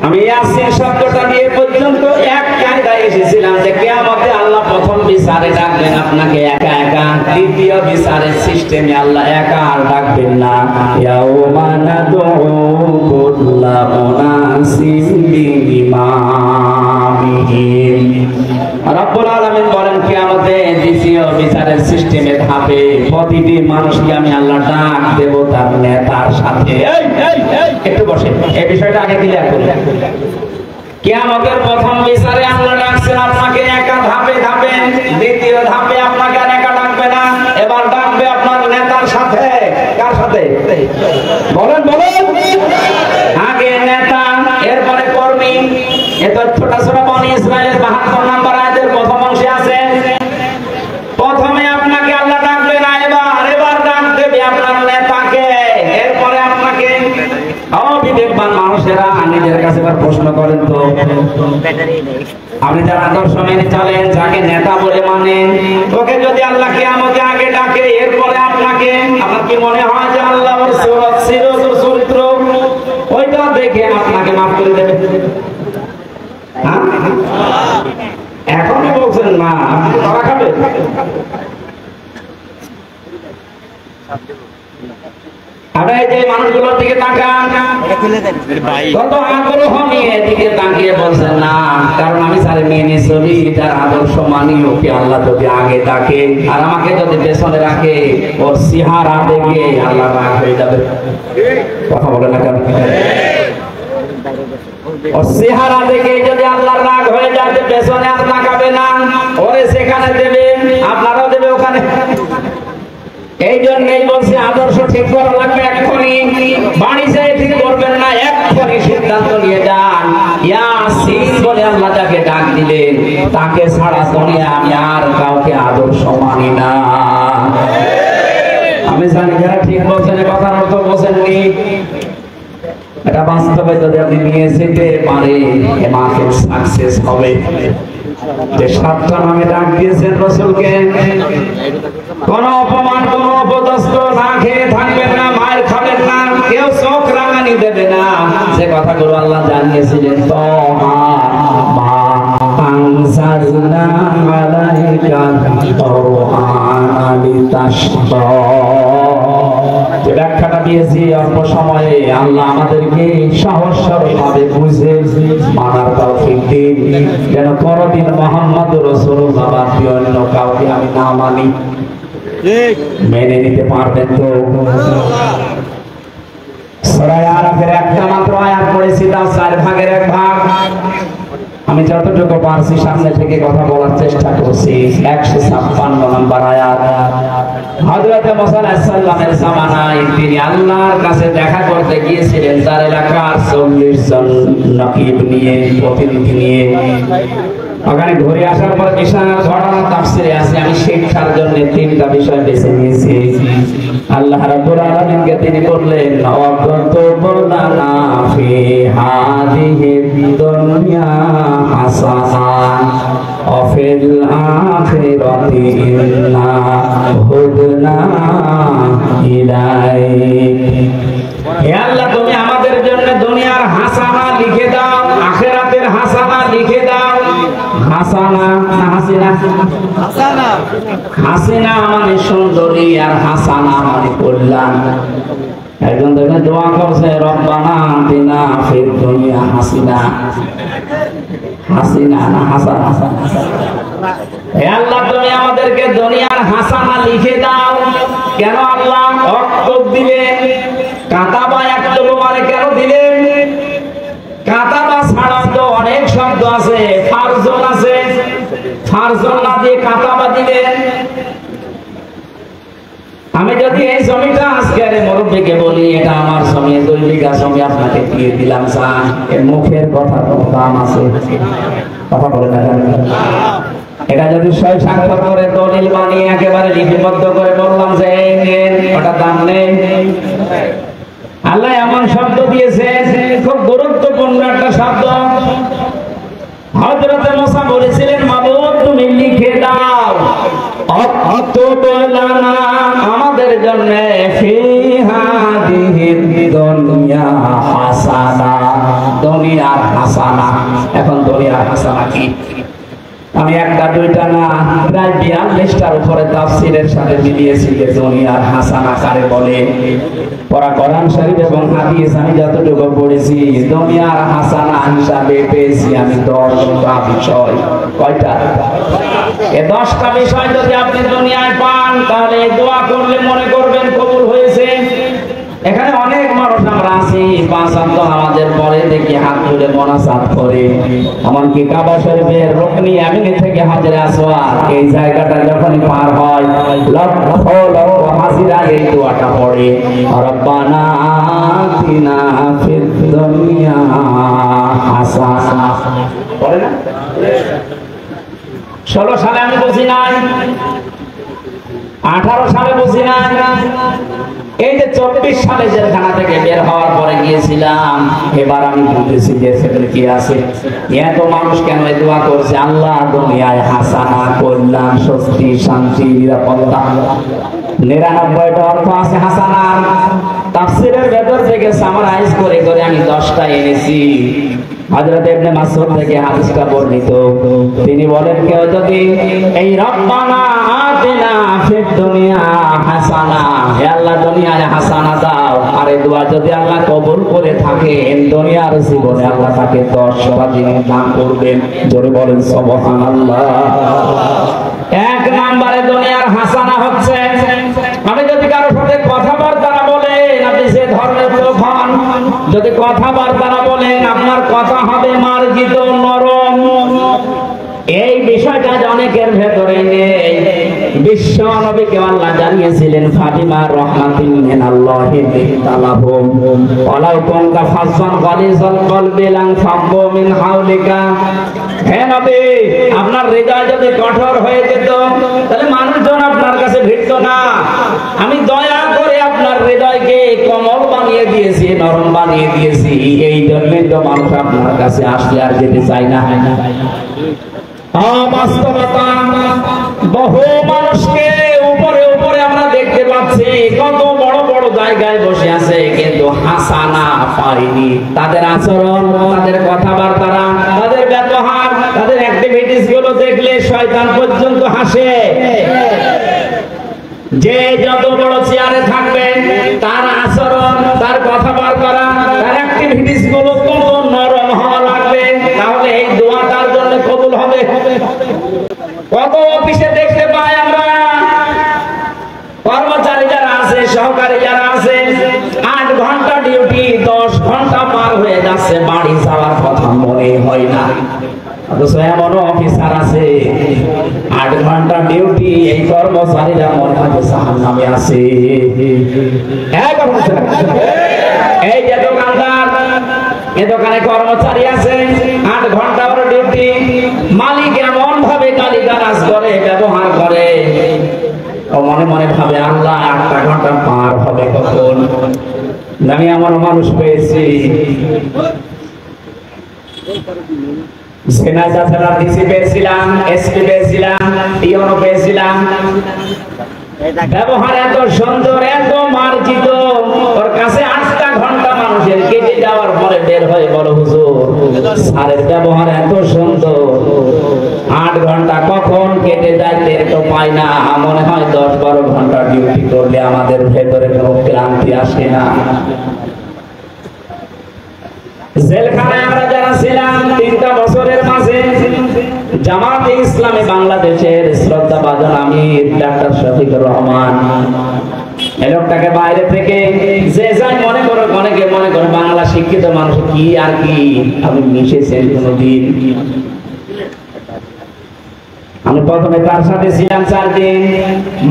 আমি ইয়াসিন শব্দটা দিয়ে পর্যন্ত এক কায়দায় এসেছিলাম যে কিয়ামতে আল্লাহ প্রথম বিচারে ডাকবেন আপনাকে একা একা, দ্বিতীয় বিচারের সিস্টেমে আল্লাহ একা আর ডাকবেন না। ইয়াউমা নাদউ কুল্লা উনাসিন বিইমামিহিম। রব্বুল আলামিন বলেন কিয়ামতে দ্বিতীয় বিচারের সিস্টেমে ধাপে প্রতিটি মানুষকে আমি আল্লাহ ডাক দেব তার নেতার সাথে। একটু বসে, এই বিষয়টা আগে ক্লিয়ার করি। কিয়ামতের প্রথম বিচারে আল্লাহ ডাকছেন আপনাকে একা ধাপে ধাপে, দ্বিতীয় ধাপে আপনাকে আর একা ডাকবে না, এবার ডাকবে আপনার নেতার সাথে। কার সাথে বলেন বলেন? আগে নেতা, এরপরে কর্মী। এই তথ্যটা সূরা বনী ইসরাঈলের ৭২ নম্বর আয়াতের প্রথম অংশে আছে। প্রথমে আপনাকে আল্লাহ ডাকবে না, এবার ডাক দেবে আপনার নেতাকে, এরপরে আপনাকে। অবিবেকবান মানুষেরা নিজের কাছে প্রশ্ন করেন তো, আপনি যার আদর্শ মেনে চলেন, যাকে নেতা বলে মানেন, ওকে যদি আল্লাহ কিয়ামতে আগে ডাকে এরপরে আপনাকে, আপনার কি মনে হয় যে আল্লাহ ওর চরিত্র ওইটা দেখে আপনাকে মাফ করে দেবে? এখনই বলছেন না, তারা খাবে। আপনারা এই যে মানুষগুলোর দিকে তাকান, কত আগ্রহ নিয়ে এদিকে তাকিয়ে বলছেন না, কারণ আমি স্যার মেনে চলি, তার আদর্শ মানি, ওকে আল্লাহ যদি আগে ডাকে আর আমাকে যদি পেছনে রাখে, ওর চেহারা দেখে আল্লাহ রাগ হয়ে যাবে। কথা বলে না কেন? ওর চেহারা দেখে যদি আল্লাহর রাগ হয়ে যাবে, পেছনে আর তাকাবে না, ওরে সেখানে দেবে, আপনারাও দেবে ওখানে। এই জন্যই বলছে আদর্শ ঠিক করা লাগবে এক্ষুনি। বাড়ি যেয়ে ঠিক করবেন না, এক্ষুনি সিদ্ধান্ত নিয়ে যান। ইয়াসিন বলে আল্লাহ যাকে ডাক দিলেন, তাকে ছাড়া দুনিয়া আমি আর কাউকে আদর্শ মানি না। আমি জানি যারা ঠিক বলছেন, কথার অর্থ বোঝেননি। এটা বাস্তবে যদি আপনি নিয়ে যেতে পারেন, এ মাহফিল সাকসেস হবে। যে 7টা নামে ডাক দিয়েছেন রাসূলকে, কোন অপমান, কোন অপদস্থ না খেয়ে থাকবেন না, মায়ের খাবেন না, কেউ চোখ রাঙানি দেবে না। যে কথাগুলো আল্লাহ জানিয়েছিলেন, তোহা মা আনজালনা আলাইকাল কুরআনা লিতাশকা, যে ব্যাখ্যাটা দিয়েছি অল্প সময়ে, আল্লাহ আমাদেরকে সহজ-সরলভাবে বুঝে মানার তৌফিক দিন, যেন কোনদিন মুহাম্মদ রাসূলুল্লাহ বাদ দিয়ে অন্য কাউকে আমি না মানি। মেনে নিতে পারবেন তো? সূরা আরাফের একটা মাত্র আয়াত পড়েছি, তার 4 ভাগের 1 ভাগ। আমি যতটুকু পারছি সামনে থেকে কথা বলার চেষ্টা করছি। 156 নম্বর আয়াত। হযরত মুসা আলাইহিস সালামের জামানায় তিনি আল্লাহর কাছে দেখা করতে গিয়েছিলেন, তার এলাকার 40 জন নকিব নিয়ে, প্রতিনিধি নিয়ে। ওখানে ঘুরে আসার পর বিশাল ঘটনা তাফসীরে আছে, আমি শিক্ষার জন্য 3টা বিষয় বেছে নিয়েছি। আল্লাহ রাব্বুল আলামিনকে তিনি বললেন, ওয়াকুতুবুনা ফি হাদিহি দুনিয়া হাসানান ওয়া ফিল আখিরাতি ইন্না হুদনা ইলাইক। হে আল্লাহ, তুমি আমাদের জন্য দুনিয়ার হাসানা লিখে দাও, আখিরাতের হাসানা লিখে দাও। হাসানা না হাসিনা? হাসানা। হাসিনা মানে সুন্দরী, আর হাসানা মানে কল্যাণ। একজন দেখবেন দোয়া করছে রব্বানা আতিনা ফিদ দুনিয়া হাসিনা, হাসিনা না হাসানা, হে আল্লাহ তুমি আমাদেরকে দুনিয়ার হাসানা লিখে দাও। কেন আল্লাহ অক্তব দিলেন, কাতাবা একতব মানে কেন দিলেন? কাতাবা ছাড়া তো অনেক শব্দ আছে, ফারজন আছে, ফারজন না দিয়ে কাতাবা দিলেন। আমি যদি এই জমিটা আজকের মুরব্বীকে বলি এটা আমার জমি, 2 বিঘা জমি আপনাকে দিয়ে দিলাম, স্যার এর মুখের কথা তো দাম আছে, কথা বলে না? এটা যদি 6 সাক্ষর করে দলিল বানিয়ে একেবারে লিপিবদ্ধ করে বললাম যে ওটা দাম নেই। আল্লাহ এমন শব্দ দিয়েছে, খুব গুরুত্বপূর্ণ একটা শব্দ। হযরত মুসা বলেছিলেন মাবুদ তুমি লিখে দাও অক্তবলানা আমাদের জন্য ফি হাদিহিদ দুনিয়া হাসানা, দুনিয়ার হাসানা। এখন দুনিয়ার হাসানা কি? আমি একটা দুইটা না প্রায় 42টার উপরে তাফসীরের সাথে মিলিয়েছি যে দুনিয়ার হাসানা কারে বলে। পড়া কোরআন শরীফ এবং হাদিস আমি যতটুকু পড়েছি দুনিয়ার হাসানা হিসাবে পেয়েছি আমি 10টা বিষয়। কয়টা? এই 10টা বিষয় যদি আপনি দুনিয়ায় পান তাহলে দোয়া করলে মনে করবেন কবুল হয়েছে। এখানে অনেক মানুষ আমরা আছি 5 ওয়াক্ত নামাজের পরে দেখি হাত তুলে মোনাজাত করে, এমনকি কাবা শরীফের রুকনি আমিনি থেকে হাজরে আসওয়াদ এই জায়গাটা যখনই পার হয় লক্ষ লক্ষ হাজিরা এই দোয়াটা পড়ে রব্বানা আতিনা ফিদ দুনিয়া হাসানা, পড়ে না? 16 সালে আমি বুঝি নাই, 18 সালে বুঝি নাই, এই যে 24 সালে জেলখানা থেকে বের হওয়ার পরে গিয়েছিলাম এবার আমি বুঝেছি যে সেখানে কি আছে। এত মানুষ কেন এই দোয়া করছে আল্লাহ দুনিয়ায় হাসানা, কল্যাণ, স্বস্তি, শান্তি, নিরাপত্তা। 99টা অর্থ আছে হাসানার। তাফসীরের ভেতর থেকে সামারাইজ করে করে আমি 10টা এনেছি। হযরত ইবনে মাসউদ থেকে হাদিসটা বর্ণিত, তিনি বলেন কেউ যদি এই রব্বানা আতিনা ফিদ দুনিয়া হাসানা, হে আল্লাহ দুনিয়ায় হাসানা দাও, আর এই দোয়া যদি আল্লাহ কবুল করে থাকেন দুনিয়ার জীবনে আল্লাহ তাকে 10টা জিনিস দান করবেন। জোরে বলেন সুবহানাল্লাহ। 1 নম্বরে দুনিয়ার হাসানা হচ্ছে আমি যদি কারোর সাথে কথাবার্তা না বলেন, আপনি যে ধর্মের লোক হন, যদি কথাবার্তা না বলেন আপনার কথা হবে মার্জিত, নরম। এই বিষয়টা অনেকের ভেতরে নেই। বিশ্ব নবীকে আল্লাহ জানিয়েছিলেন ফাতিমা রাহমাতিন মিনাল্লাহি তাআলাহুম ওয়ালাউ কুনতা ফাজ্জান গালিজাল কলবি লান ফাব্বু মিন হাওলিকা। হে নবী আপনার হৃদয় যদি কঠোর হয়ে যেত তাহলে মানুষজন আপনার কাছে ভিড়তো না। আমি দয়া করে আপনার হৃদয়কে কোমল বানিয়ে দিয়েছি, নরম বানিয়ে দিয়েছি, এই জন্যই তো মানুষ আপনার কাছে আসলে আর যেতে চায় না। বাস্তবতা বহু মানুষকে উপরে উপরে আমরা দেখতে পাচ্ছি কত বড় বড় জায়গায় বসে আছে কিন্তু হাসানা পায়নি। তাদের আচরণ, তাদের কথাবার্তা, তাদের ব্যবহার, তাদের অ্যাক্টিভিটিস গুলো দেখলে শয়তান পর্যন্ত হাসে। যে যত বড় চেয়ারে থাকবে তার আচরণ, তার কথাবার্তা, তার অ্যাক্টিভিটিস গুলো কত নরম হওয়া লাগবে, তাহলে এই দোয়া তার জন্য কবুল হবে। কত অফিসে দেখতে পাই আমরা কর্মচারী যারা আছে, সহকারী যারা আছে 8 ঘন্টা ডিউটি, 10 ঘন্টা পার হয়ে যাচ্ছে, বাড়ি যাওয়ার কথা মনে হয় না। অথচ এমন অফিসার আছে 8 ঘন্টা ডিউটি, এই কর্মচারীরা মনে হয় জাহান্নামে আছে। এই যে দোকানদার, এ দোকানে কর্মচারী আছে 8 ঘন্টা ওর ডিউটি, মালিক এমন ভাবে গালিগালাজ করে, ব্যবহার করে, ও মনে মনে ভাবে আল্লাহ 8টা ঘন্টা পার হবে কখন। আমি এমন মানুষ পেয়েছি সেনাজা থানার ডিসি পেয়েছিলাম, এসপি পেয়েছিলাম, টিওনো পেয়েছিলাম, ব্যবহার এত সুন্দর, এত মার্জিত, ওর কাছে 8টা ঘন্টা মানুষের কেটে যাওয়ার পরে বের হয়ে বলো হুজুর স্যারের ব্যবহার এত সুন্দর, 8 ঘন্টা কখন কেটে যায় টের তো পাই না। মনে হয় 10-12 ঘন্টা ডিউটি করলে আমাদের ভেতরে কোনো ক্লান্তি আসে না। জেলখানায় আমরা যারা ছিলাম 3টা বছরের মাঝে জামাতে ইসলামী বাংলাদেশের শ্রদ্ধাভাজন আমির ডাক্তার শফিকুর রহমান, এই লোকটাকে বাইরে থেকে যে যাই মনে করো, অনেকে মনে করো বাংলা শিক্ষিত মানুষ কি আর কি, আমি মিশেছেন কোনদিন? আমি প্রথমে তার সাথে ছিলাম 4 দিন।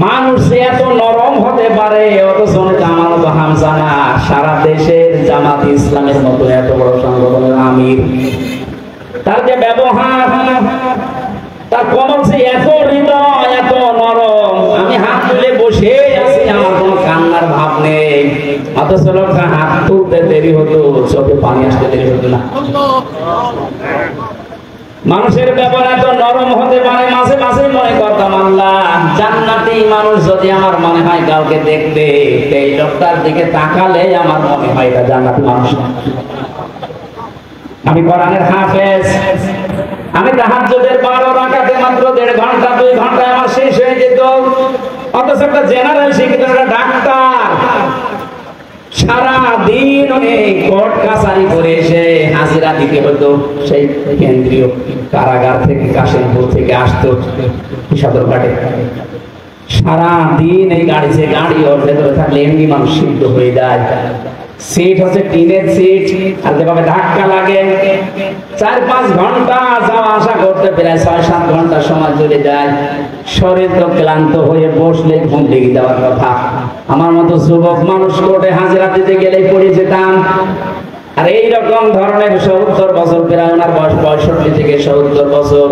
মানুষ এত নরম হতে পারে, অথচ আমার মতো হামজা না, সারা দেশের জামাত ইসলামের মতো এত বড় সংগঠনের আমির, তার যে ব্যবহার, তার কমল সে এত হৃদয়, এত নরম। আমি হাত তুলে বসে আছি, আমার কোনো কান্নার ভাব নেই, অথচ লোকটা হাত তুলতে দেরি হতো, চোখে পানি আসতে দেরি হতো না। মানুষের ব্যবহার এত নরম হতে পারে, মাঝে মাঝে মনে করতাম আল্লাহ জান্নাতি মানুষ যদি আমার মনে হয় কাউকে দেখতে, এই লোকটার দিকে তাকালে আমার মনে হয় এটা জান্নাতি মানুষ। আমি কোরআনের হাফেজ, আমি তাহাজ্জুদের 12 রাকাতে মাত্র 1.5 ঘন্টা 2 ঘন্টায় আমার শেষ হয়ে যেত, অথচ একটা জেনারেল শিক্ষিত একটা ডাক্তার সারা দিন কোর্ট কাছারি করে এসে হাজিরা দিতে হতো। সেই কেন্দ্রীয় কারাগার থেকে কাশিমপুর থেকে আসতো সদরঘাটে, সারা দিন এই গাড়ি ওর ভেতরে থাকলে এমনি মানুষ সিদ্ধ হয়ে যায়। সিট হচ্ছে টিনের সিট, আর যেভাবে ধাক্কা লাগে 4-5 ঘন্টা যাওয়া আসা করতে প্রায় 6-7 ঘন্টা সময় চলে যায়। শরীর তো ক্লান্ত হয়ে বসলে ঘুম লেগে যাওয়ার কথা। আমার মতো যুবক মানুষ কোর্টে হাজিরা দিতে গেলে পড়ে যেতাম। আর এইরকম ধরনের 70 বছর, প্রায় ওনার বয়স 65 থেকে 70 বছর,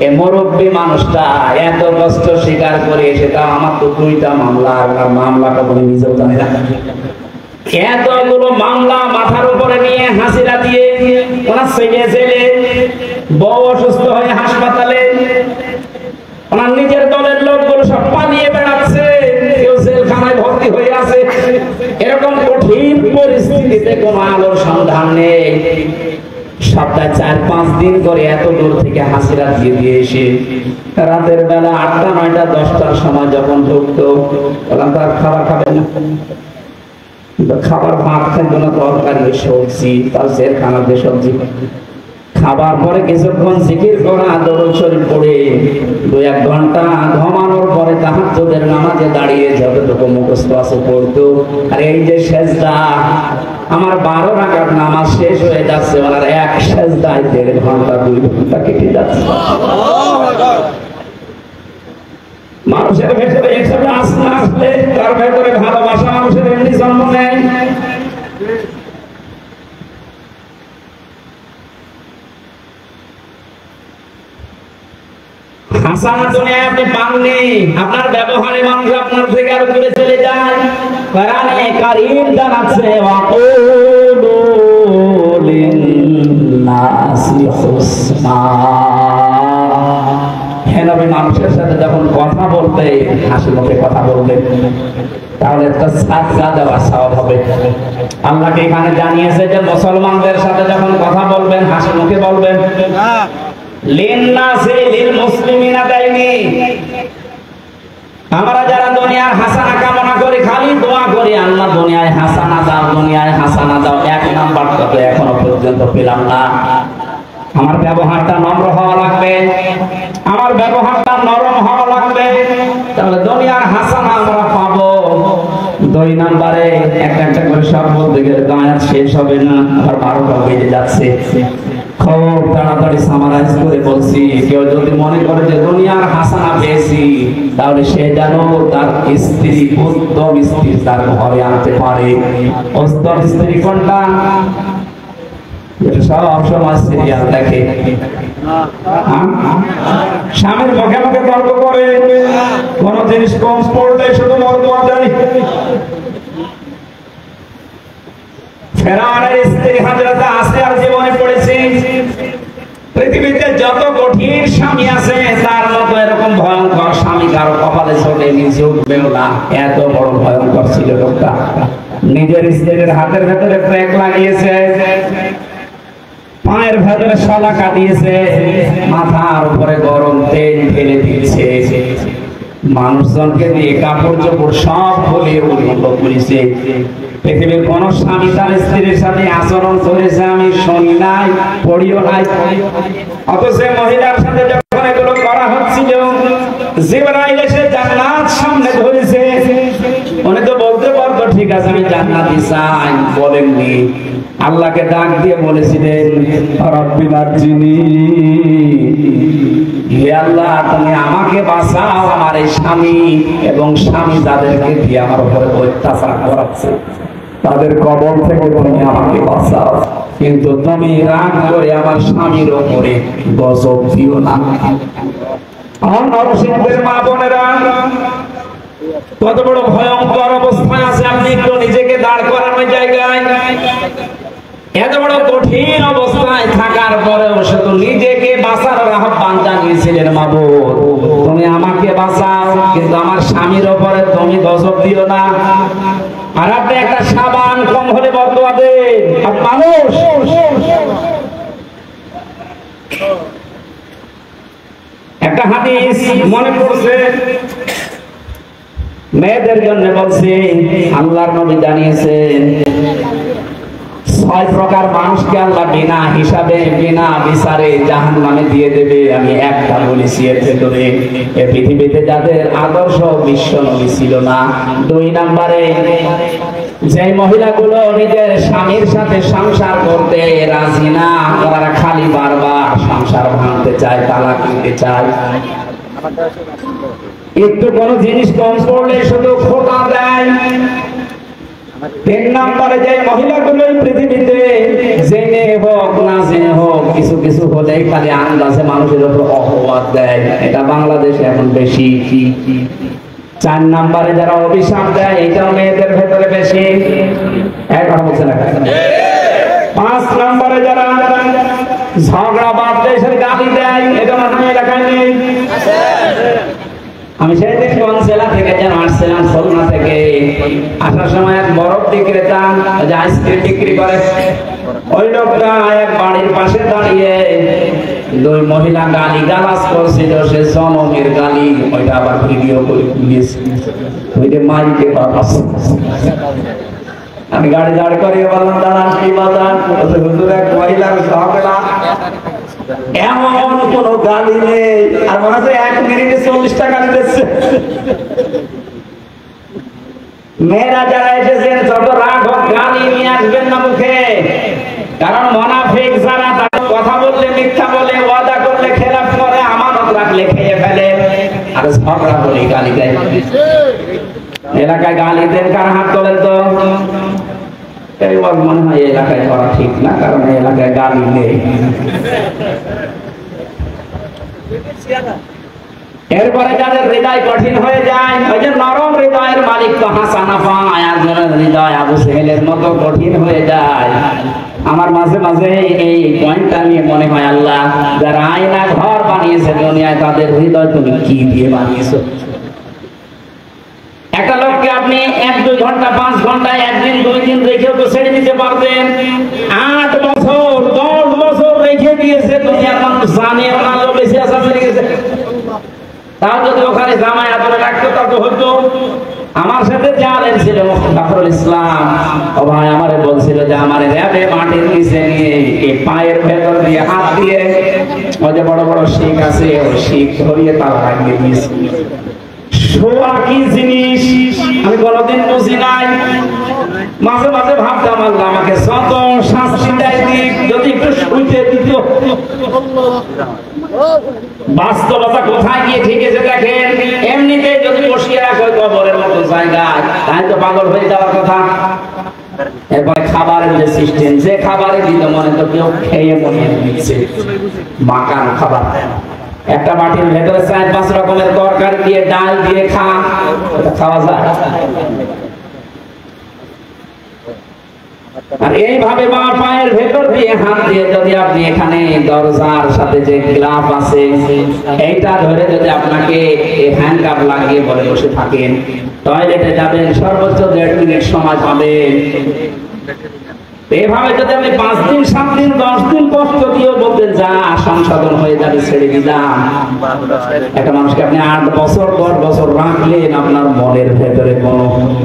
এই মুরব্বী মানুষটা এত কষ্ট স্বীকার করে, সেটা আমার তো 2টা মামলা, আর ওনার মামলাটা বলে নিজেও জানে না। এতগুলো মামলা মাথার উপরে নিয়ে হাজিরা দিয়ে ওনার ছেলে জেলে, বউ অসুস্থ হয়ে হাসপাতালে, ওনার নিজের দলের লোকগুলো সব পালিয়ে বেড়াচ্ছে, কেউ জেলখানায় ভর্তি হয়ে আছে। এরকম কঠিন পরিস্থিতিতে কোনো আলোর সন্ধান নেই। সপ্তাহে 4-5 দিন করে এত দূর থেকে হাজিরা দিয়ে এসে রাতের বেলা 8টা 9টা 10টার সময় যখন ঢুকতো, বললাম তার খাবার খাবেন না, খাবার ভাত খাইতো না, তরকারি সবজি, তার জেলখানার যে সবজি। খাবার পরে কিছুক্ষণ জিকির করা, দরুদ শরীফ পড়ে 2-1 ঘন্টা ঘুমানোর পরে তাহাজ্জুদের নামাজে দাঁড়িয়ে যতটুকু মুখস্থ আছে পড়তো। আর এই যে সেজদা, আমার 12 রাকাত নামাজ শেষ হয়ে যাচ্ছে, ওনার এক সেজদায় 1.5 ঘন্টা 2 ঘন্টা কেটে যাচ্ছে। মানুষের ভেতরে একসাথে আসলে তার ভেতরে ভালোবাসা মানুষের এমনি জন্ম নেয়। হাসানা দুনিয়ায় আপনি পাননি, আপনার ব্যবহারে মানুষ আপনার থেকে আরো দূরে চলে যায়। কোরআনে কারীম জানাচ্ছে ওয়াকুলু লিন-নাসি হুসনা, হে নবী মানুষের সাথে যখন কথা বলবে হাসি মুখে কথা বলবে, তাহলে একটা সাদকা দেওয়া সওয়াব হবে। আল্লাহকে এখানে জানিয়েছে যে মুসলমানদের সাথে যখন কথা বলবেন হাসি মুখে বলবেন। লিন-নাসি লিল-মুসলিমিনা দাইনি, আমরা যারা দুনিয়ার হাসানা কামনা করি, খালি দোয়া করি আল্লাহ দুনিয়ায় হাসানা দাও, দুনিয়ায় হাসানা দাও, 1 নাম্বারটা তো এখনো পর্যন্ত পেলাম না। আমার ব্যবহারটা নম্র হওয়া লাগবে, আমার ব্যবহারটা নরম হওয়া লাগবে, তাহলে দুনিয়ার হাসানা আমরা পাবো। 2 নম্বরে একটা করে সব বলতে গেলে আয়াত শেষ হবে না, আবার 12টা বেজে যাচ্ছে। খুব তাড়াতাড়ি সামারাইজ করে বলছি, কেউ যদি মনে করে যে দুনিয়ার হাসানা পেয়েছি, তাহলে সে যেন তার স্ত্রী, উত্তম স্ত্রী তার ঘরে আনতে পারে। উত্তম স্ত্রী কোনটা? সব সময় সিরিয়াল দেখে, স্বামীর মুখে মুখে তর্ক করে, কোন জিনিস কম পড়লে শুধু মর্দমা যায়। ফেরাউনের স্ত্রী হযরত আসিয়ার জীবনে পড়েছি, পৃথিবীতে যত কঠিন স্বামী আছে তার মতো এরকম ভয়ঙ্কর স্বামী কারো কপালে চলে নিজে উঠবেও না, এত বড় ভয়ঙ্কর ছিল লোকটা। নিজের স্ত্রীর হাতের ভেতরে ট্র্যাক লাগিয়েছে, পায়ের ভেতরে শলা কাটিয়েছে, মাথার উপরে গরম তেল ঢেলে দিয়েছে, মানুষজনকে দিয়ে কাপড় চোপড় সব খুলে উলঙ্গ করেছে। পৃথিবীর কোন স্বামী তার স্ত্রীর সাথে আচরণ করেছে আমি শুনি নাই, পড়িও নাই। অথচ মহিলার সাথে যখন এগুলো করা হচ্ছিল, জিবরাইল এসে জান্নাত সামনে ধরেছে। উনি তো বলতে পারতো ঠিক আছে আমি জান্নাতি চাই, বলেননি। আল্লাহকে ডাক দিয়ে বলেছিলেন রব্বি নাজ্জিনি, হে আল্লাহ তুমি আমাকে বাঁচাও আমার এই স্বামী এবং স্বামী যাদেরকে দিয়ে আমার উপরে অত্যাচার করাচ্ছে তাদের কবল থেকে তুমি আমাকে বাঁচাও, কিন্তু তুমি রাগ করে আমার স্বামীর উপরে গজব দিও না। আমার নরসিংহের মা বোনেরা, কত বড় ভয়ঙ্কর অবস্থায় আছে আপনি একটু নিজেকে দাঁড় করানোর জায়গায়। এত বড় কঠিন অবস্থায় থাকার পরেও শুধু নিজেকে বাঁচানোর আহ্বান জানিয়েছিলেন, মাবুদ তুমি আমাকে বাঁচাও কিন্তু আমার স্বামীর উপরে তুমি গজব দিও না। আর আপনি একটা সাবান কম হলে বদুয়া দেন। মানুষ একটা হাদিস মনে পড়ছে, মেয়েদের জন্য বলছে আল্লাহর নবী জানিয়েছেন 6 প্রকার মানুষকে আল্লাহ বিনা হিসাবে বিনা বিচারে জাহান্নামে দিয়ে দেবে। আমি একটা বলেছি এর ভেতরে এই পৃথিবীতে যাদের আদর্শ বিশ্ব নবী ছিল না। 2 নম্বরে যে মহিলাগুলো নিজের স্বামীর সাথে সংসার করতে রাজি না, তারা খালি বারবার সংসার ভাঙতে চায়, তালাক দিতে চায়। একটু কোনো জিনিস কম পড়লে শুধু খোটা দেয়। 3 নম্বরে যে মহিলাগুলো পৃথিবীতে জেনে হোক না জেনে হোক কিছু কিছু হলেই খালি আন্দাজে মানুষের উপর অপবাদ দেয়, এটা বাংলাদেশে এখন বেশি। 4 নম্বরে যারা অভিশাপ দেয়, এটাও মেয়েদের ভেতরে বেশি। এখন বলছে না 5 নম্বরে যারা ঝগড়া বাদ দেশের গালি দেয়, এটা আমাদের এলাকায় নেই। আমি সেদিন কোন জেলা থেকে যেন আসছিলাম, খুলনা থেকে। আসার সময় এক বরফ বিক্রেতা যে আইসক্রিম বিক্রি করে, ওই লোকটা এক বাড়ির পাশে দাঁড়িয়ে 2 মহিলা গালি গালাজ করছিল, সে জনমের গালি, ওইটা আবার ভিডিও করে দিয়েছে, ওইটা মাইকে বাতাস। আমি গাড়ি দাঁড় করিয়ে বললাম দাঁড়ান কি বাজান, হুজুর এক মহিলার ঝগড়া, এমন কোন গালি নেই। আর মনে হচ্ছে 1 মিনিটে 40 টাকা দিচ্ছে। মেয়েরা যারা এসেছেন যত রাগ হোক গালি নিয়ে আসবেন না মুখে, কারণ মুনাফিক যারা তাদের কথা বললে মিথ্যা বলে, ওয়াদা করলে খেলাফ করে, আমানত রাখলে খেয়ে ফেলে, আর ঝগড়া বলে গালি দেয়। এলাকায় গালি দেন কার হাত তোলেন তো? এই মনে হয় এলাকায় করা ঠিক না, কারণ এই এলাকায় গালি নেই। এরপরে যাদের হৃদয় কঠিন হয়ে যায়, ওই যে নরম হৃদয়ের মালিক তো হাসানা পায়, আর যাদের হৃদয় আবু সেহেলের মতো কঠিন হয়ে যায়। আমার মাঝে মাঝে এই পয়েন্টটা নিয়ে মনে হয় আল্লাহ যারা আয়না ঘর বানিয়েছে দুনিয়ায়, তাদের হৃদয় তুমি কি দিয়ে বানিয়েছো? একটা লোককে আপনি 1-2 ঘন্টা 5 ঘন্টা 1 দিন 2 দিন রেখেও তো ছেড়ে দিতে পারতেন। 8 বছর 10 বছর রেখে দিয়েছে, দুনিয়ার মানুষ জানেও না বেশি আসা বেড়ে গেছে। তাও যদি ওখানে জামাই আদরে রাখতো তত হতো। আমার সাথে যে আলেম ছিল মুফতি ইসলাম, ও ভাই আমারে বলছিল যে আমারে র্যাবে মাটির নিচে নিয়ে এই পায়ের ভেতর দিয়ে হাত দিয়ে ওই যে বড় বড় শিখ আছে, ওই শিখ ধরিয়ে তার লাগিয়ে দিয়েছে। শোয়া কি জিনিস আমি কোনদিন বুঝি নাই। মাঝে মাঝে ভাবতাম আল্লাহ আমাকে যত শাস্তি দেয় দিক, যদি একটু শুইতে দিত। বাস্তবতা কোথায় গিয়ে ঠিকেছে দেখেন। এমনিতে যদি বসিয়ে রাখো কবরের মতো জায়গায়, তাই তো পাগল হয়ে যাওয়ার কথা। এরপরে খাবারের যে সিস্টেম, যে খাবারে দিত মনে তো কেউ খেয়ে মনে দিচ্ছে মাকান খাবার। একটা বাটির ভেতরে 4-5 রকমের তরকারি দিয়ে ডাল দিয়ে খাওয়া যায়। আর এইভাবে বা পায়ের ভেতর দিয়ে হাত দিয়ে যদি আপনি এখানে দরজার সাথে যে গ্লাভ আছে এইটা ধরে যদি আপনাকে হ্যান্ডকাপ লাগিয়ে বলে বসে থাকেন, টয়লেটে যাবেন সর্বোচ্চ 1.5 মিনিট সময় পাবেন। এভাবে যদি আমি 5 দিন 7 দিন 10 দিন কষ্ট দিয়েও বলতে যা সংশোধন হয়ে যাবে ছেড়ে দিলাম, একটা মানুষকে আপনি 8 বছর 10 বছর রাখলেন, আপনার মনের ভেতরে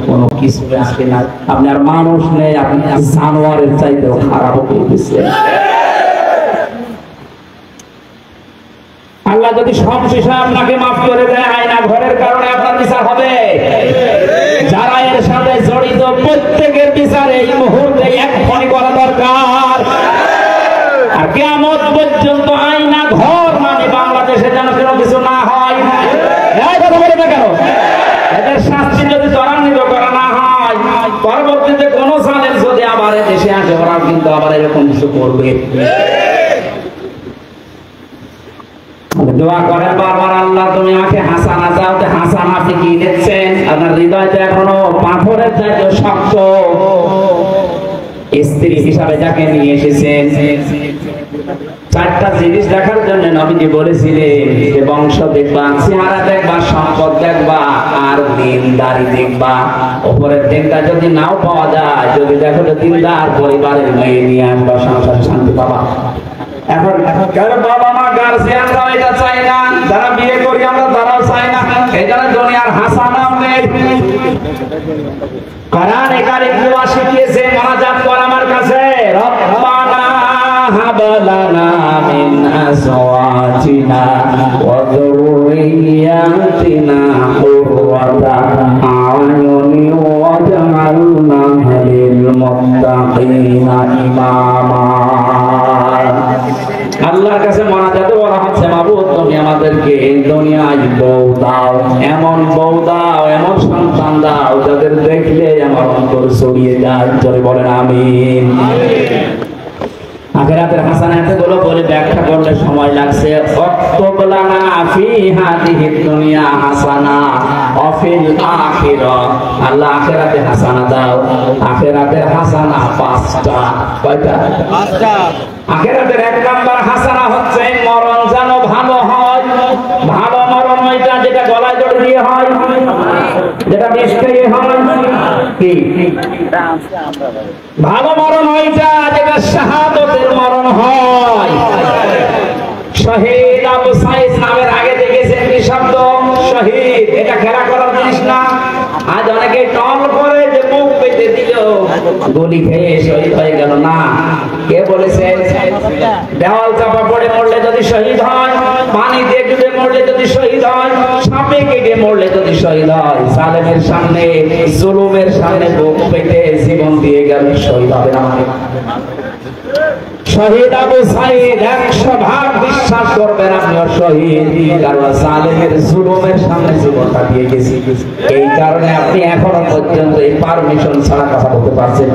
কোনো কিছু আসে না, আপনি আর মানুষ নেই, আপনি জানোয়ারের চাইতেও খারাপ হয়ে গেছেন। আল্লাহ যদি সব বিষয় আপনাকে মাফ করে দেয়, আয়না ঘরের কারণে আপনার বিচার হবে। যারা এর সাথে জড়িত প্রত্যেকের বিচার এই মুহূর্তে এক্ষুনি করা দরকার। আর কিয়ামত পর্যন্ত আয়না ঘর মানে বাংলাদেশে যেন কোনো কিছু না হয়। কথা বলবে কেন? এদের শাস্তি যদি ত্বরান্বিত করা না হয়, পরবর্তীতে কোন জালেম যদি আবার দেশে আসে, ওরা কিন্তু আবার এরকম কিছু করবে। দোয়া করেন বারবার, আল্লাহ তুমি আমাকে হাসানা দাও। হাসানা আপনি কি দেখছেন? আপনার হৃদয়টা এখনো পাথরের চাইতে শক্ত। স্ত্রী হিসাবে যাকে নিয়ে এসেছেন, 4টা জিনিস দেখার জন্য নবীজি বলেছিলেন যে বংশ দেখবা, চেহারা দেখবা, সম্পদ দেখবা, আর দিনদারি দেখবা। উপরের দিনটা যদি নাও পাওয়া যায়, যদি দেখো যে দিনদার পরিবারের মেয়ে নিয়ে আসবা, সংসারে শান্তি পাবা। এখন কারো বাবা মা গার্জিয়ানরা এটা চাই না, যারা বিয়ে করি আমরা তারাও চাই না। এই জন্য দুনিয়ার হাসানাও নেই। কোরআনে কারীম দোয়া শিখিয়েছে, মোনাজাত কর আমার কাছে, রব্বানা হাব লানা মিন আজওয়াজিনা ওয়া যুররিয়াতিনা কুররাতা আ'য়ুনিন ওয়াজ'আলনা লিল মুত্তাকিনা ইমামা। আল্লাহর কাছে মোনাজাতে বলা হচ্ছে, মাবুদ তুমি আমাদেরকে এই দুনিয়ায় বউ দাও, এমন বউ দাও, এমন সন্তান দাও যাদের দেখলে আমার অন্তর ছড়িয়ে যায়। জোরে বলেন আমিন। আখিরাতের হাসানাত গুলো বলে ব্যাখ্যা করলে সময় লাগছে। ওয়াক্তুব লানা ফি হাদিহি দুনিয়া হাসানা ওয়া ফিল আখিরাহ, আল্লাহ আখিরাতে হাসানা দাও। আখিরাতের হাসানা 5টা। কয়টা? 5টা। আখিরাতের 1 নাম্বার হাসানা হচ্ছে মরণ যেন ভালো হয়। ভালো মরণ ওইটা যেটা গলায় দড়ি দিয়ে হয়, যেটা বেশ খেয়ে হয়। কি ভালো মরণ ওইটা যেটা শাহাদাতের মরণ হয়। শহীদ আবু সাইদ নামের আগে দেখেছেন কি শব্দ? শহীদ। এটা খেলা করার জিনিস না। আজ অনেকে টল করে যে মুখ পেতে দিল, গুলি খেয়ে শহীদ হয়ে গেল। না, কে বলেছে? দেওয়াল চাপা পড়ে মরলে যদি শহীদ হয়, পানি দিয়ে ডুবে মরলে যদি শহীদ হয়, সাপে কেটে মরলে যদি শহীদ হয়, জালেমের সামনে জুলুমের সামনে বুক পেতে জীবন দিয়ে গেল, শহীদ হবে না। শহীদ আবু সাইদ 100% বিশ্বাস করবেন আপনিও শহীদ, কারণ জালেমের জুলুমের সামনে জীবনটা দিয়ে গেছি। এই কারণে আপনি এখনো পর্যন্ত এই পারমিশন ছাড়া কথা বলতে পারছেন।